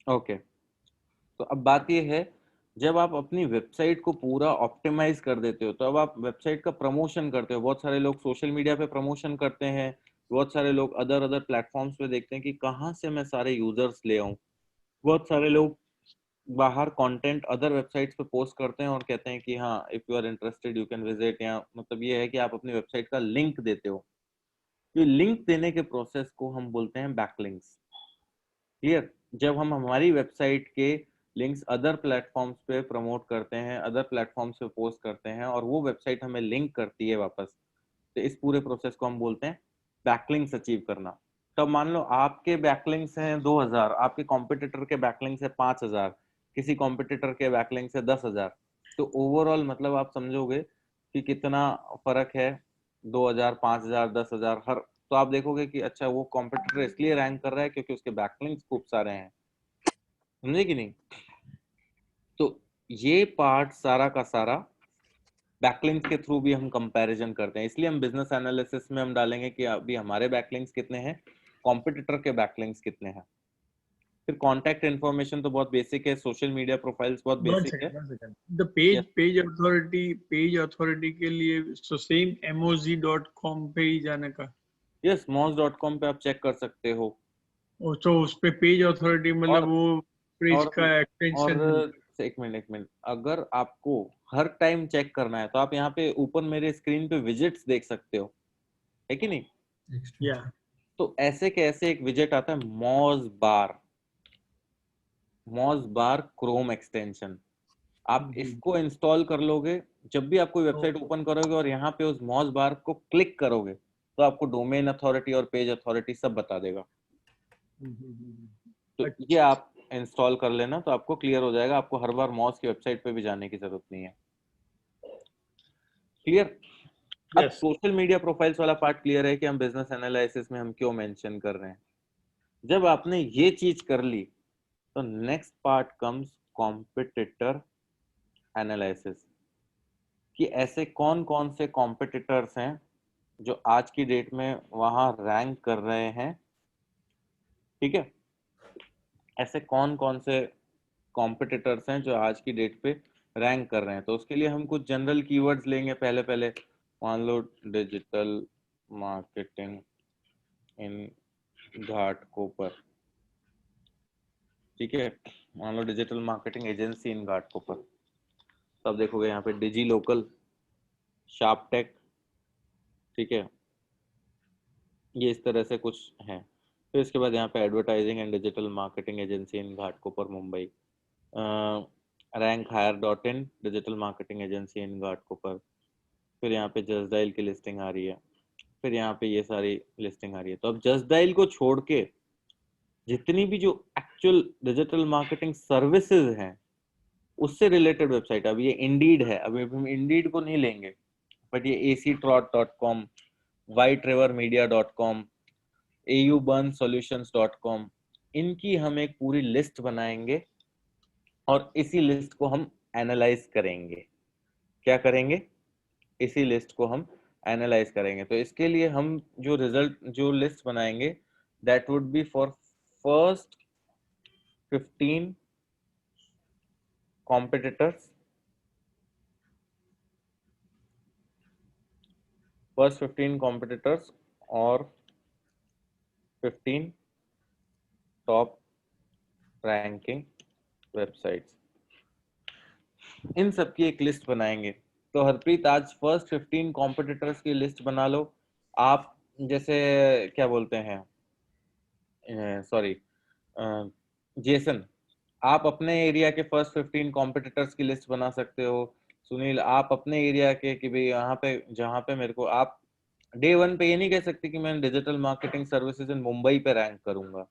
ओके, तो अब बात ये है, जब आप अपनी वेबसाइट को पूरा ऑप्टिमाइज कर देते हो तो अब आप वेबसाइट का प्रमोशन करते हो। बहुत सारे लोग सोशल मीडिया पे प्रमोशन करते हैं, बहुत सारे लोग अदर प्लेटफॉर्म्स पे देखते हैं कि कहाँ से मैं सारे यूजर्स ले आऊं। बहुत सारे लोग बाहर कंटेंट अदर वेबसाइट्स पे पोस्ट करते हैं और कहते हैं कि हाँ if you are interested you can visit, या मतलब ये है कि आप अपनी वेबसाइट का लिंक देते हो। ये लिंक देने के प्रोसेस को हम बोलते हैं बैकलिंक्स। क्लियर? जब हम हमारी वेबसाइट के लिंक्स अदर प्लेटफॉर्म्स पे प्रमोट करते हैं, अदर प्लेटफॉर्म्स पे पोस्ट करते हैं और वो वेबसाइट हमें लिंक करती है वापस, तो इस पूरे प्रोसेस को हम बोलते हैं बैकलिंक्स अचीव करना। तब मान लो आपके बैकलिंक्स हैं 2000, आपके कॉम्पिटिटर के बैकलिंक्स है 5000, किसी कॉम्पिटिटर के बैकलिंक्स है 10,000, तो ओवरऑल मतलब आप समझोगे कि कितना फर्क है, 2000, 5000, 10,000 हर। तो आप देखोगे कि अच्छा वो कॉम्पिटिटर इसलिए रैंक कर रहा है क्योंकि उसके बैकलिंक्स खूब सारे हैं। समझे कि नहीं? तो ये पार्ट सारा का सारा बैकलिंक्स के थ्रू भी हम कंपैरिजन करते हैं। इसलिए हम बिजनेस एनालिसिस में हम डालेंगे कि अभी हमारे बैकलिंक्स कितने हैं, कॉम्पिटिटर के बैकलिंक्स कितने हैं। फिर कॉन्टैक्ट इन्फॉर्मेशन तो बहुत बेसिक है, सोशल मीडिया प्रोफाइल्स बहुत बेसिक है। One second. The page authority के लिए तो सेम moz.com पे ही जाने का। यस, moz.com पे आप चेक कर सकते हो। और तो उस पे पेज अथॉरिटी मतलब और वो पेज और का और एक्सटेंशन। एक मिनट, अगर आपको हर टाइम चेक करना है तो आप यहाँ पे ऊपर मेरे स्क्रीन पे विजिट्स देख सकते हो, है कि नहीं? या तो ऐसे के ऐसे एक विजिट आता है मॉज बार क्रोम एक्सटेंशन। आप इसको इंस्टॉल कर लोगे, जब भी आप कोई वेबसाइट ओपन करोगे और यहाँ पे उस मॉज बार को क्लिक करोगे तो आपको डोमेन अथॉरिटी और पेज अथॉरिटी सब बता देगा। तो ये आप इंस्टॉल कर लेना तो आपको क्लियर हो जाएगा, आपको हर बार मॉज की वेबसाइट पे भी जाने की जरूरत नहीं है। क्लियर? अब सोशल मीडिया प्रोफाइल्स वाला पार्ट क्लियर है कि हम बिजनेस एनालिसिस में हम क्यों मेंशन कर रहे हैं। जब आपने ये चीज कर ली तो next part comes competitor analysis, कि ऐसे कौन कौन से कॉम्पिटिटर्स हैं जो आज की डेट में वहां रैंक कर रहे हैं। ठीक है, ऐसे कौन कौन से कॉम्पिटिटर्स हैं जो आज की डेट पे रैंक कर रहे हैं। तो उसके लिए हम कुछ जनरल कीवर्ड्स लेंगे। पहले मान लो डिजिटल मार्केटिंग इन घाटकोपर, ठीक है, मान लो digital marketing agency in Ghatkopar. तो आप देखोगे यहाँ पे डिजी लोकल, शार्प टेक, ठीक है, ये इस तरह से कुछ है। फिर इसके बाद यहाँ पे advertising and digital marketing agency in Ghatkopar Mumbai, rank higher dot in digital marketing agency in Ghatkopar. फिर यहाँ पे जस्ट डायल की लिस्टिंग आ रही है, फिर यहाँ पे ये सारी लिस्टिंग आ रही है। तो अब जस्ट डायल को छोड़ के जितनी भी जो एक्चुअल डिजिटल मार्केटिंग सर्विसेज हैं उससे रिलेटेड वेबसाइट, अब ये इंडीड है, अभी हम इंडीड को नहीं लेंगे, बट ये actrot.com, whiterivermedia.com, auburnSolutions.com, इनकी हम एक पूरी लिस्ट बनाएंगे और इसी लिस्ट को हम एनालाइज करेंगे। क्या करेंगे? इसी लिस्ट को हम एनालाइज करेंगे। तो इसके लिए हम जो लिस्ट बनाएंगे that would be for first 15 competitors first 15 competitors और 15 टॉप रैंकिंग वेबसाइट्स, इन सब की एक लिस्ट बनाएंगे। तो हरप्रीत आज फर्स्ट 15 कॉम्पिटिटर्स की लिस्ट बना लो आप। जैसे क्या बोलते हैं, सॉरी जेसन, आप अपने एरिया के फर्स्ट 15 कॉम्पिटिटर्स की लिस्ट बना सकते हो। सुनील, आप अपने एरिया के कि भाई यहाँ पे जहाँ पे मेरे को, आप डे वन पे ये नहीं कह सकते कि मैं digital marketing services in Mumbai पे रैंक करूंगा।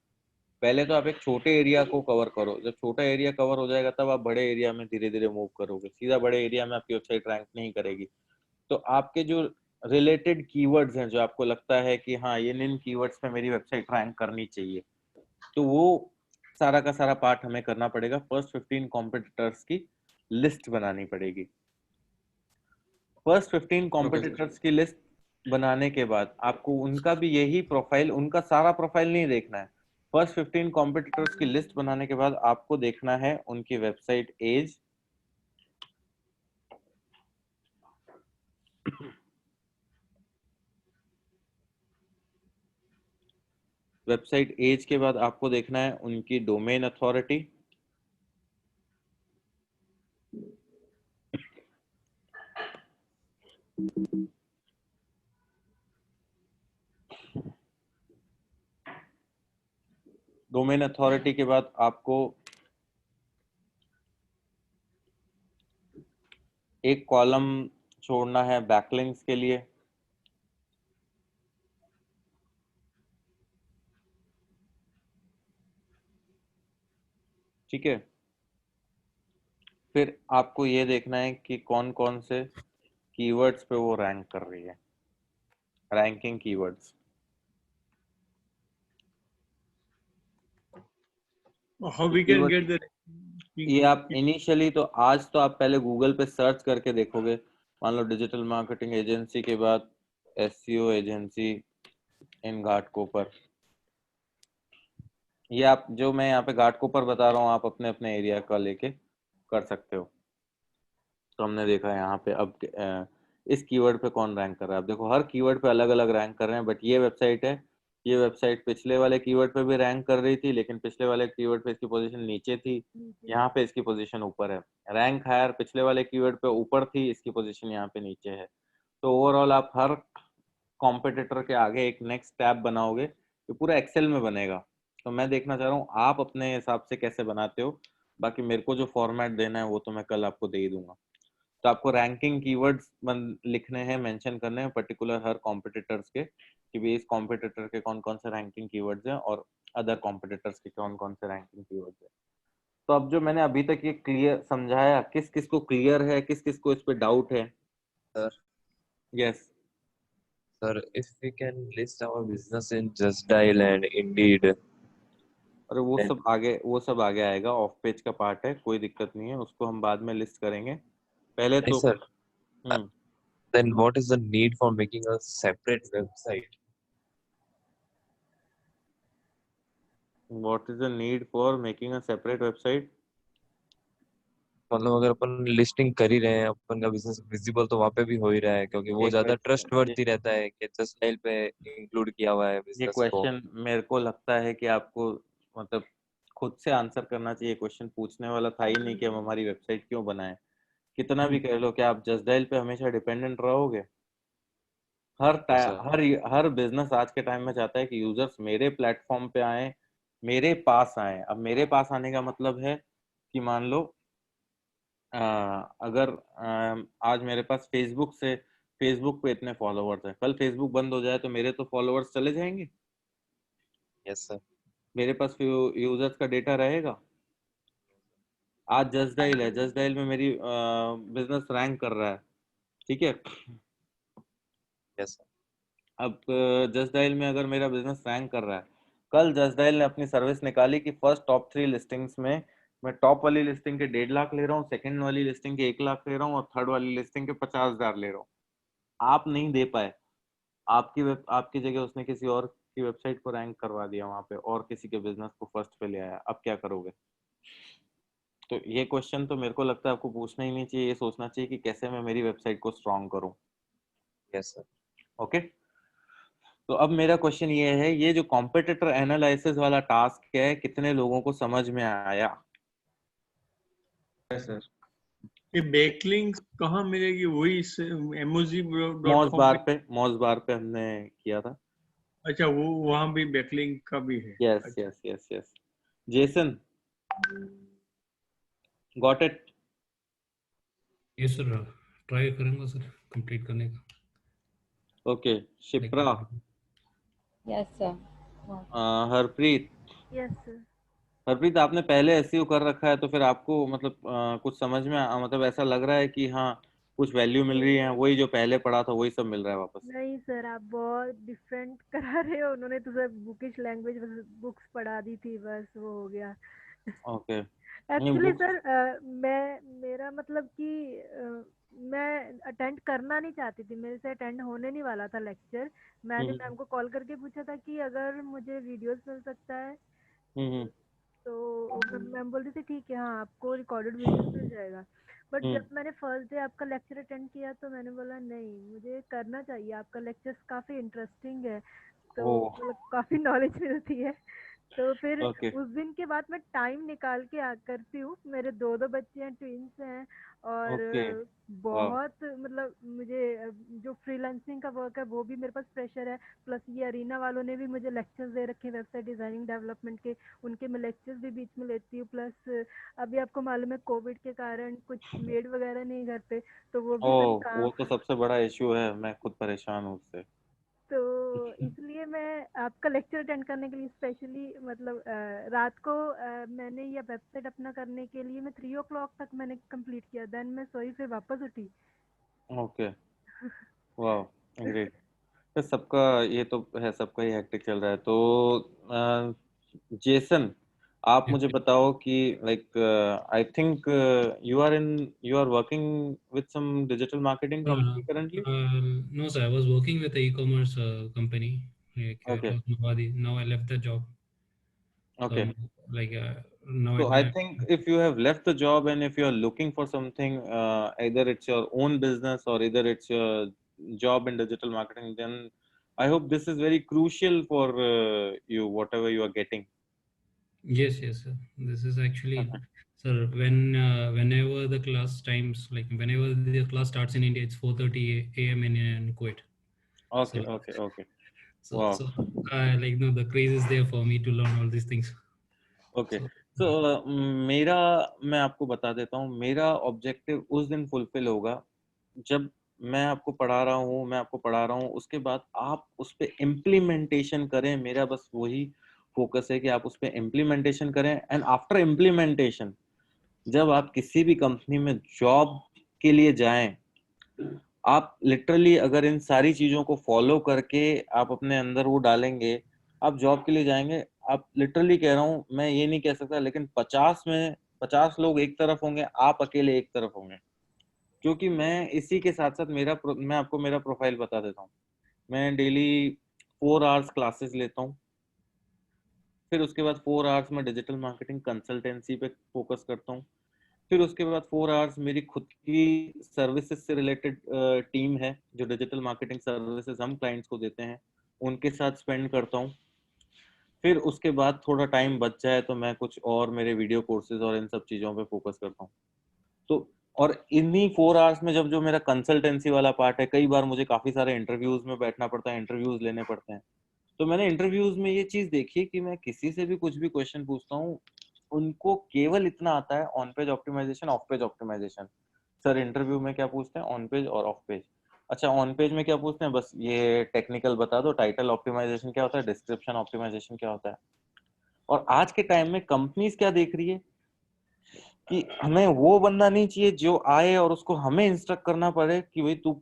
पहले तो आप एक छोटे एरिया को कवर करो, जब छोटा एरिया कवर हो जाएगा तब आप बड़े एरिया में धीरे धीरे मूव करोगे। सीधा बड़े एरिया में आपकी वेबसाइट रैंक नहीं करेगी। तो आपके जो रिलेटेड कीवर्ड्स हैं, जो आपको लगता है कि हाँ ये इन कीवर्ड्स पे मेरी वेबसाइट रैंक करनी चाहिए, तो वो सारा का सारा पार्ट हमें करना पड़ेगा। फर्स्ट 15 कॉम्पिटिटर्स की लिस्ट बनानी पड़ेगी। फर्स्ट 15 कॉम्पिटिटर्स की लिस्ट बनाने के बाद आपको उनका भी यही प्रोफाइल, उनका सारा प्रोफाइल नहीं देखना है। फर्स्ट 15 कॉम्पिटिटर्स की लिस्ट बनाने के बाद आपको देखना है उनकी वेबसाइट एज, वेबसाइट एज के बाद आपको देखना है उनकी डोमेन अथॉरिटी, डोमेन अथॉरिटी के बाद आपको एक कॉलम छोड़ना है बैकलिंक्स के लिए। ठीक है, फिर आपको ये देखना है कि कौन कौन से कीवर्ड्स पे वो रैंक कर रही है, ranking keywords. How we can get the ये आप इनिशियली तो आज तो आप पहले गूगल पे सर्च करके देखोगे। मान लो डिजिटल मार्केटिंग एजेंसी के बाद एसईओ एजेंसी इन घाटकोपर, ये आप जो मैं यहाँ पे घाटकोपर बता रहा हूँ आप अपने अपने एरिया का लेके कर सकते हो। तो हमने देखा यहाँ पे अब इस कीवर्ड पे कौन रैंक कर रहा है। आप देखो हर कीवर्ड पे अलग अलग रैंक कर रहे हैं, बट ये वेबसाइट है, ये वेबसाइट पिछले वाले कीवर्ड पे भी रैंक कर रही थी, लेकिन पिछले वाले कीवर्ड पे इसकी पोजीशन नीचे थी, यहाँ पे इसकी पोजीशन ऊपर है। रैंक हायर पिछले वाले कीवर्ड पे ऊपर थी, इसकी पोजीशन यहाँ पे नीचे है। तो ओवरऑल आप हर कॉम्पिटिटर के आगे एक नेक्स्ट टैब बनाओगे, ये पूरा एक्सेल में बनेगा। तो मैं देखना चाह रहा हूँ आप अपने हिसाब से कैसे बनाते हो। बाकी मेरे को जो फॉर्मेट देना है वो तो मैं कल आपको दे ही दूंगा। तो आपको रैंकिंग कीवर्ड्स लिखने हैं, मेंशन करने हैं पर्टिकुलर हर कॉम्पिटिटर्स के, कि भी इस कॉम्पिटिटर के कौन कौन से रैंकिंग कीवर्ड्स हैं और अदर कॉम्पिटिटर्स के कौन कौन से रैंकिंग कीवर्ड्स हैं। तो अब जो मैंने अभी तक ये क्लियर समझाया, किस किस को क्लियर है, किस किस को इस पे डाउट है? Sir, yes sir, if we can list our business in Just Dial and Indeed, अरे वो then, सब आगे आएगा, ऑफ पेज का पार्ट है, कोई दिक्कत नहीं है, उसको हम बाद में लिस्ट करेंगे। पहले नहीं तो sir, then what is the need for making a separate website? What is the need for making a separate website? मतलब अगर अपन लिस्टिंग कर ही रहे हैं, अपन का बिजनेस विजिबल तो वहाँ पे भी हो ही रहा है, क्योंकि वो ज्यादा ट्रस्टवर्दी रहता है कि जस्ट डायल पे इंक्लूड किया हुआ है ये बिजनेस को। क्वेश्चन मेरे को लगता है कि आपको मतलब खुद से आंसर करना चाहिए। क्वेश्चन पूछने वाला था ही नहीं कि हम हमारी वेबसाइट क्यों बनाएं। कितना भी कह लो कि आप जस्ट डायल पे हमेशा डिपेंडेंट रहोगे। सर हर बिजनेस आज के टाइम में चाहता है कि यूजर्स मेरे प्लेटफॉर्म पे आए, मेरे पास आए। अब मेरे पास आने का मतलब है कि मान लो अगर आज मेरे पास फेसबुक पे इतने फॉलोअर्स हैं, कल फेसबुक बंद हो जाए तो मेरे तो फॉलोअर्स चले जाएंगे, यस सर, मेरे पास यूजर्स का डेटा रहेगा। आज जस्ट डायल है, जस्ट डायल में मेरी बिजनेस रैंक कर रहा है, ठीक है। यस सर, अब जस्ट डायल में अगर मेरा बिजनेस रैंक कर रहा है, कल जस्ट डायल ने अपनी सर्विस निकाली कि फर्स्ट टॉप 3 लिस्टिंग्स में मैं टॉप वाली लिस्टिंग के 1.5 लाख ले रहा हूँ, सेकंड वाली लिस्टिंग के 1 लाख ले रहा हूँ और थर्ड वाली लिस्टिंग के 50,000 ले रहा हूँ। आप नहीं दे पाए, आपकी जगह उसने किसी और की वेबसाइट को रैंक करवा दिया वहां पे और किसी के बिजनेस को फर्स्ट पे ले आया, अब क्या करोगे? तो ये क्वेश्चन तो मेरे को लगता है आपको पूछना ही नहीं चाहिए, ये सोचना चाहिए कि कैसे मैं मेरी वेबसाइट को स्ट्रॉन्ग करूं। Yes sir. ओके, तो अब मेरा क्वेश्चन ये है, ये जो कॉम्पिटिटर एनालिसिस वाला टास्क है कितने लोगों को समझ में आया? सर ये बैकलिंक कहाँ मिलेगी? वही emoji.com पे? मौज बार पे हमने किया था। अच्छा, वो वहाँ भी बैकलिंक का भी है। यस अच्छा, yes yes yes. Jason, got it? Yes sir, try करूंगा सर कंप्लीट करने का। Okay, Shipra, yes sir. Harpreet, yes sir. Harpreet आपने पहले एसईओ कर रखा है तो फिर आपको मतलब कुछ समझ में मतलब ऐसा लग रहा है कि हाँ कुछ वैल्यू मिल रही है, वही जो पहले पढ़ा था वही सब मिल रहा है वापस? नहीं सर, आप बहुत डिफरेंट करा रहे हो। उन्होंने तो सर बुकिश लैंग्वेज बुक्स पढ़ा दी थी, बस वो हो गया। Okay, actually books. सर मेरा मतलब कि मैं अटेंड करना नहीं चाहती थी, मेरे से अटेंड होने नहीं वाला था लेक्चर। मैंने मैम को कॉल करके पूछा था कि अगर मुझे वीडियोस मिल सकता है, तो मैम बोल रही थी ठीक है, हाँ आपको रिकॉर्डेड वीडियोस मिल जाएगा। बट जब मैंने फर्स्ट डे आपका लेक्चर अटेंड किया तो मैंने बोला नहीं, मुझे करना चाहिए, आपका लेक्चर्स काफ़ी इंटरेस्टिंग है, तो मतलब काफ़ी नॉलेज मिलती है। तो फिर ओके, उस दिन के बाद मैं टाइम निकाल के करती हूँ। मेरे दो बच्चे हैं, ट्विंस हैं, और ओके, वाह, बहुत मतलब मुझे जो फ्रीलांसिंग का वर्क है वो भी मेरे पास प्रेशर है। प्लस ये अरीना वालों ने भी मुझे लेक्चर्स दे रखे हैं वेबसाइट डिजाइनिंग डेवलपमेंट के, उनके मैं लेक्चर्स भी बीच में लेती हूँ। प्लस अभी आपको मालूम है कोविड के कारण कुछ मेड वगैरह नहीं घर पे, तो वो भी मैं वो तो सबसे बड़ा इश्यू है, मैं खुद परेशान हूँ उससे। तो इसलिए मैं आपका लेक्चर अटेंड करने के लिए स्पेशली मतलब रात को मैंने ये वेबसाइट अपना करने के लिए मैं 3 o'clock तक मैंने कंप्लीट किया, देन मैं सोई फिर वापस उठी। ओके, वाह, ग्रेट। तो सबका ये तो है, सबका ही हेक्टिक चल रहा है। तो जेसन, आप मुझे बताओ कि like I think you are working with some digital marketing company currently? No sir, I was working with a e-commerce company. Like, it okay, was Navadi. Now I left the job. So okay. like now So I think if you have left the job and if you are looking for something, either it's your own business or either it's your job in digital marketing, then I hope this is very crucial for you, whatever you are getting. yes, sir. This is actually, Okay. sir, whenever the class times, like whenever the class starts in India, it's 4:30 a.m. in Kuwait. So Okay, okay, okay. Wow. like no, the craze is there for me to learn all these things. Okay, So सो मेरा, मैं आपको बता देता हूँ, मेरा objective उस दिन fulfil होगा जब मैं आपको पढ़ा रहा हूँ, उसके बाद आप उस पे इम्प्लीमेंटेशन करें। मेरा बस वही फोकस है कि आप उस पे इम्प्लीमेंटेशन करें। एंड आफ्टर इम्प्लीमेंटेशन, जब आप किसी भी कंपनी में जॉब के लिए जाएं, आप लिटरली अगर इन सारी चीजों को फॉलो करके आप अपने अंदर वो डालेंगे, आप जॉब के लिए जाएंगे। आप लिटरली कह रहा हूँ, मैं ये नहीं कह सकता, लेकिन 50 में 50 लोग एक तरफ होंगे, आप अकेले एक तरफ होंगे। क्योंकि मैं इसी के साथ साथ मैं आपको मेरा प्रोफाइल बता देता हूँ। मैं डेली 4 आवर्स क्लासेस लेता हूँ, फिर उसके बाद 4 आवर्स में डिजिटल मार्केटिंग कंसल्टेंसी पे फोकस करता हूँ, फिर उसके बाद 4 आवर्स मेरी खुद की सर्विसेज से रिलेटेड टीम है जो डिजिटल मार्केटिंग सर्विसेज हम क्लाइंट्स को देते हैं, उनके साथ स्पेंड करता हूँ। फिर उसके बाद थोड़ा टाइम बच जाए तो मैं कुछ और मेरे वीडियो कोर्सेज और इन सब चीज़ों पे फोकस करता हूँ। तो और इन्हीं 4 आवर्स में जब जो मेरा कंसल्टेंसी वाला पार्ट है, कई बार मुझे काफ़ी सारे इंटरव्यूज में बैठना पड़ता है, इंटरव्यूज लेने पड़ते हैं। तो मैंने इंटरव्यूज में ये चीज़ देखी कि मैं किसी से भी कुछ भी क्वेश्चन पूछता हूँ, उनको केवल इतना आता है on page optimization, off page optimization. Sir interview में क्या पूछते हैं? ऑन पेज और ऑफ पेज। अच्छा, ऑन पेज में क्या पूछते हैं? बस ये टेक्निकल बता दो, टाइटल ऑप्टिमाइजेशन क्या होता है, डिस्क्रिप्शन ऑप्टिमाइजेशन क्या होता है। और आज के टाइम में कंपनीज क्या देख रही है कि हमें वो बंदा नहीं चाहिए जो आए और उसको हमें इंस्ट्रक्ट करना पड़े कि भाई तू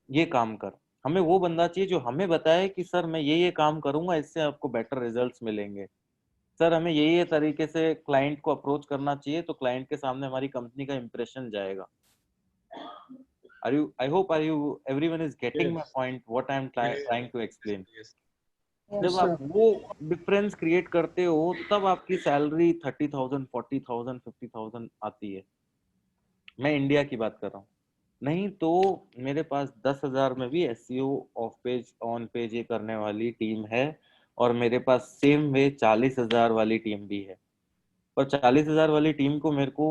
ये काम कर। हमें वो बंदा चाहिए जो हमें बताए कि सर मैं ये काम करूंगा, इससे आपको बेटर रिजल्ट्स मिलेंगे। सर हमें ये तरीके से क्लाइंट को अप्रोच करना चाहिए तो क्लाइंट के सामने हमारी कंपनी का इंप्रेशन जाएगा। I hope everyone is getting my Yes. point what I am trying to explain. Yes. जब आप वो डिफरेंस क्रिएट करते हो तब आपकी सैलरी 30,000, 40,000, 50,000 आती है। मैं इंडिया की बात कर रहा हूँ। नहीं तो मेरे पास 10,000 में भी SEO of page on page ये करने वाली टीम है, और मेरे पास सेम वे 40,000 वाली टीम भी है। पर 40,000 वाली टीम को मेरे को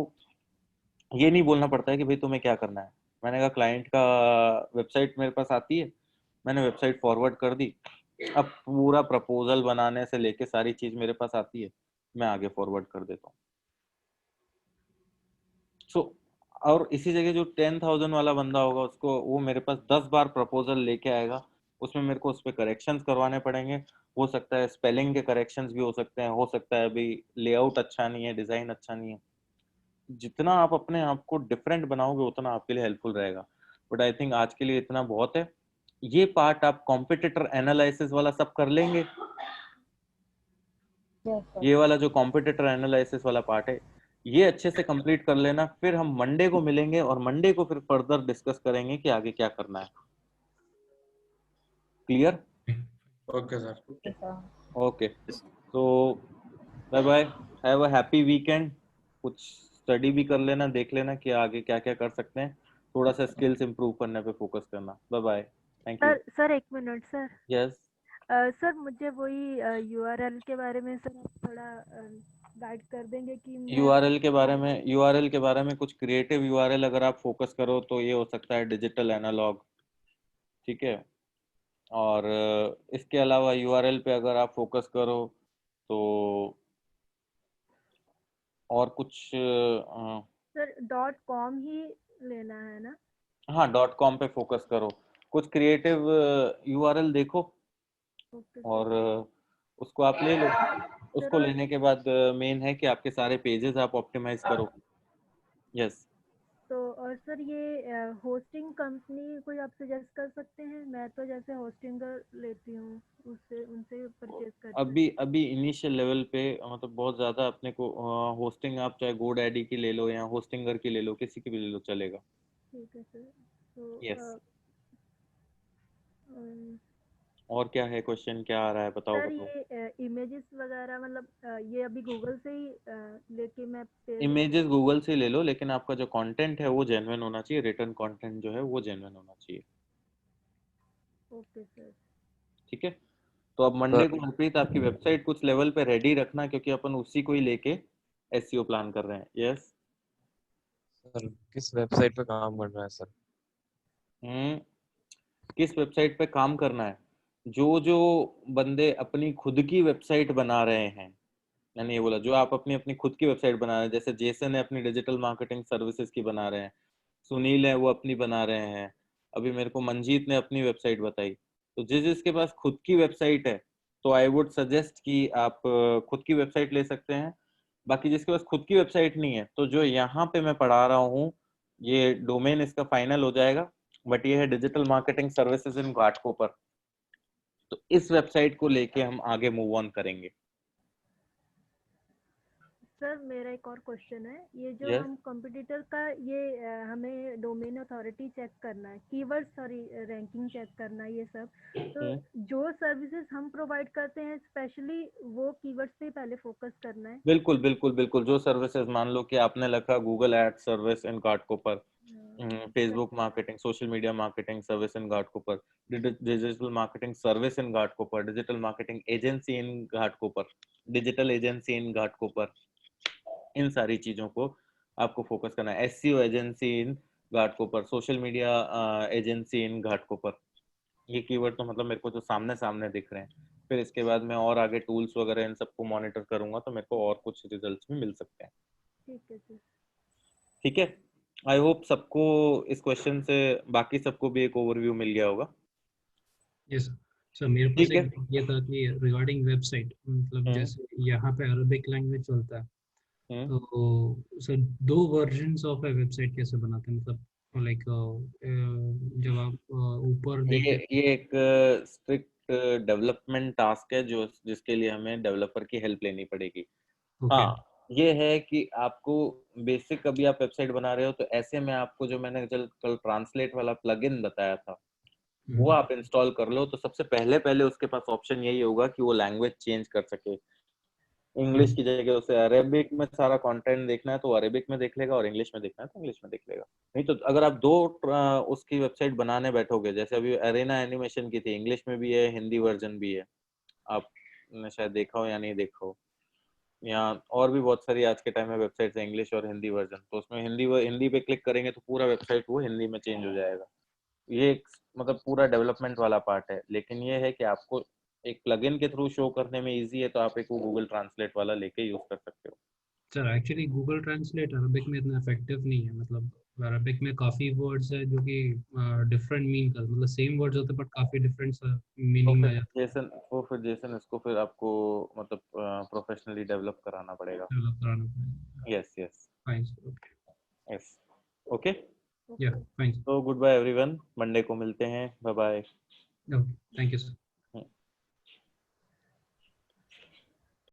ये नहीं बोलना पड़ता है कि भाई तुम्हें क्या करना है। मैंने कहा क्लाइंट का वेबसाइट मेरे पास आती है, मैंने वेबसाइट फॉरवर्ड कर दी, अब पूरा प्रपोजल बनाने से लेके सारी चीज मेरे पास आती है, मैं आगे फॉरवर्ड कर देता हूँ। सो और इसी जगह जो 10,000 वाला बंदा होगा उसको वो मेरे पास 10 बार प्रपोजल लेके आएगा, उसमें मेरे को उस पर करेक्शंस करवाने पड़ेंगे। हो सकता है स्पेलिंग के करेक्शंस भी हो सकते हैं, हो सकता है अभी लेआउट अच्छा नहीं है, डिजाइन अच्छा नहीं है। जितना आप अपने आप को डिफरेंट बनाओगे उतना आपके लिए हेल्पफुल रहेगा। बट आई थिंक आज के लिए इतना बहुत है। ये पार्ट आप कॉम्पिटिटर एनालिसिस वाला सब कर लेंगे। Yes, sir. ये वाला जो कॉम्पिटिटर एनालिसिस वाला पार्ट है ये अच्छे से कंप्लीट कर लेना, फिर हम मंडे को मिलेंगे और मंडे को फिर फर्दर डिस्कस करेंगे कि आगे क्या करना है। Clear? Okay sir. Okay, sir. Okay, तो bye bye, have a happy weekend. कुछ स्टडी भी कर लेना, देख लेना कि आगे क्या क्या कर सकते हैं, थोड़ा सा स्किल्स इंप्रूव करने पे फोकस करना। Bye bye, thank you. Sir एक मिनट सर। यस सर मुझे वही यूआरएल के बारे में सर आप थोड़ा गाइड कर देंगे कि मैं यूआरएल के बारे में कुछ क्रिएटिव यूआरएल अगर आप फोकस करो तो ये हो सकता है डिजिटल एनालॉग, ठीक है। और इसके अलावा यूआरएल पे अगर आप फोकस करो तो और कुछ सर .com ही लेना है ना? हाँ .com पे फोकस करो, कुछ क्रिएटिव यूआरएल देखो ओके और सर। उसको आप ले लो। सर उसको और लेने के बाद मेन है कि आपके सारे पेजेस आप ऑप्टिमाइज करो। यस तो और सर ये होस्टिंग कंपनी कोई आप सजेस्ट कर सकते हैं? मैं तो जैसे होस्टिंगर लेती हूँ, उससे उनसे परचेज करती हूँ। अभी इनिशियल लेवल पे मतलब बहुत ज्यादा अपने को होस्टिंग आप चाहे GoDaddy की ले लो या होस्टिंगर की ले लो, किसी की भी ले लो चलेगा। ठीक है सर। तो यस अम, और क्या है क्वेश्चन, क्या आ रहा है, बताओ सर बताओ। ये इमेजेस वगैरह मतलब ये अभी गूगल से ही लेके मैं पेज। इमेजेस गूगल से ले लो, लेकिन आपका जो कंटेंट है वो जेन्युइन होना चाहिए, रिटर्न कंटेंट जो है वो जेन्युइन होना चाहिए। Okay sir. ठीक है, तो अब मंडे को हरप्रीत आपकी वेबसाइट कुछ लेवल पे रेडी रखना, क्योंकि अपन उसी को ही लेके SEO प्लान कर रहे हैं। यस सर किस वेबसाइट पे काम करना है सर? किस वेबसाइट पे काम करना है? जो जो बंदे अपनी खुद की वेबसाइट बना रहे हैं, मैंने ये बोला जो आप अपनी अपनी खुद की वेबसाइट बना रहे हैं, जैसे जेसन है अपनी डिजिटल मार्केटिंग सर्विसेज की बना रहे हैं, सुनील है वो अपनी बना रहे हैं, अभी मेरे को मंजीत ने अपनी वेबसाइट बताई। तो जिसके पास खुद की वेबसाइट है तो आई वुड सजेस्ट कि आप खुद की वेबसाइट ले सकते हैं। बाकी जिसके पास खुद की वेबसाइट नहीं है तो जो यहाँ पे मैं पढ़ा रहा हूँ ये डोमेन इसका फाइनल हो जाएगा, बट ये है digital marketing services in Ghatkopar. तो इस वेबसाइट को लेके हम आगे मूव ऑन करेंगे। सर मेरा एक और क्वेश्चन है, ये जो यस हम कंपटीटर का ये हमें डोमेन अथॉरिटी चेक करना है, कीवर्ड सॉरी रैंकिंग चेक करना है, ये सब तो जो सर्विसेज हम प्रोवाइड करते हैं स्पेशली वो कीवर्ड्स पे पहले फोकस करना है। बिल्कुल बिल्कुल बिल्कुल, जो सर्विसेज मान लो कि आपने लिखा Google ad service in Ghatkopar, Facebook marketing, social media marketing service in Ghatkopar, digital marketing service in Ghatkopar, digital marketing agency in Ghatkopar, digital agency in Ghatkopar, इन सारी चीजों को आपको फोकस करना है। SEO agency in Ghatkopar, social media agency in Ghatkopar, ये कीवर्ड तो मतलब मेरे को जो सामने सामने दिख रहे हैं। फिर इसके बाद मैं और आगे टूल्स वगैरह इन सबको मॉनिटर करूंगा तो मेरे को और कुछ रिजल्ट्स भी मिल सकते हैं। ठीक है सर। ठीक है, आई होप सबको इस क्वेश्चन से बाकी सबको भी एक ओवरव्यू मिल गया होगा। यस सर, मेरे पास ठीक है। एक ये था कि रिगार्डिंग वेबसाइट, मतलब जैसे यहाँ पे अरबिक लैंग्वेज चलता है, तो sir 2 versions of A website कैसे बनाते हैं? मतलब लाइक जब आप ऊपर देखते ये एक स्ट्रिक्ट डेवलपमेंट टास्क है जो जिसके लिए हमें डेवलपर की हेल्प लेनी पड़ेगी। ओके हाँ, ये है कि आपको बेसिक अभी आप वेबसाइट बना रहे हो तो ऐसे में आपको जो मैंने कल ट्रांसलेट वाला प्लगइन बताया था वो आप इंस्टॉल कर लो। तो सबसे पहले पहले उसके पास ऑप्शन यही होगा कि वो लैंग्वेज चेंज कर सके। इंग्लिश की जगह उसे अरेबिक में सारा कंटेंट देखना है तो अरेबिक में देख लेगा, और इंग्लिश में देखना है तो इंग्लिश में देख लेगा। नहीं तो अगर आप दो उसकी वेबसाइट बनाने बैठोगे, जैसे अभी अरेना एनिमेशन की थी, इंग्लिश में भी है, हिंदी वर्जन भी है, आपने शायद देखा हो या नहीं देखा हो, या और भी बहुत सारी आज के टाइम में वेबसाइट्स है इंग्लिश और हिंदी वर्जन, तो उसमें हिंदी पे क्लिक करेंगे तो पूरा वेबसाइट वो हिंदी में चेंज हो जाएगा। ये एक मतलब पूरा डेवलपमेंट वाला पार्ट है, लेकिन ये है कि आपको एक प्लगइन के थ्रू शो करने में इजी है, तो आप एक वो गूगल ट्रांसलेट वाला लेके यूज कर सकते हो। Sir actually Google translate Arabic में इतना इफेक्टिव नहीं है, मतलब अरबिक में काफी वर्ड्स है जो कि डिफरेंट मीन कर, मतलब सेम वर्ड्स होते हैं बट काफी डिफरेंट मीनिंग में आ जाता तो फिर जैसन इसको फिर आपको मतलब प्रोफेशनली डेवलप कराना पड़ेगा। है, डेवलप कराना पड़ेगा। Yes yes fine sir, okay. Yes okay, या फाइन तो गुड बाय एवरीवन, मंडे को मिलते हैं, bye bye. Sir, okay, thank you sir.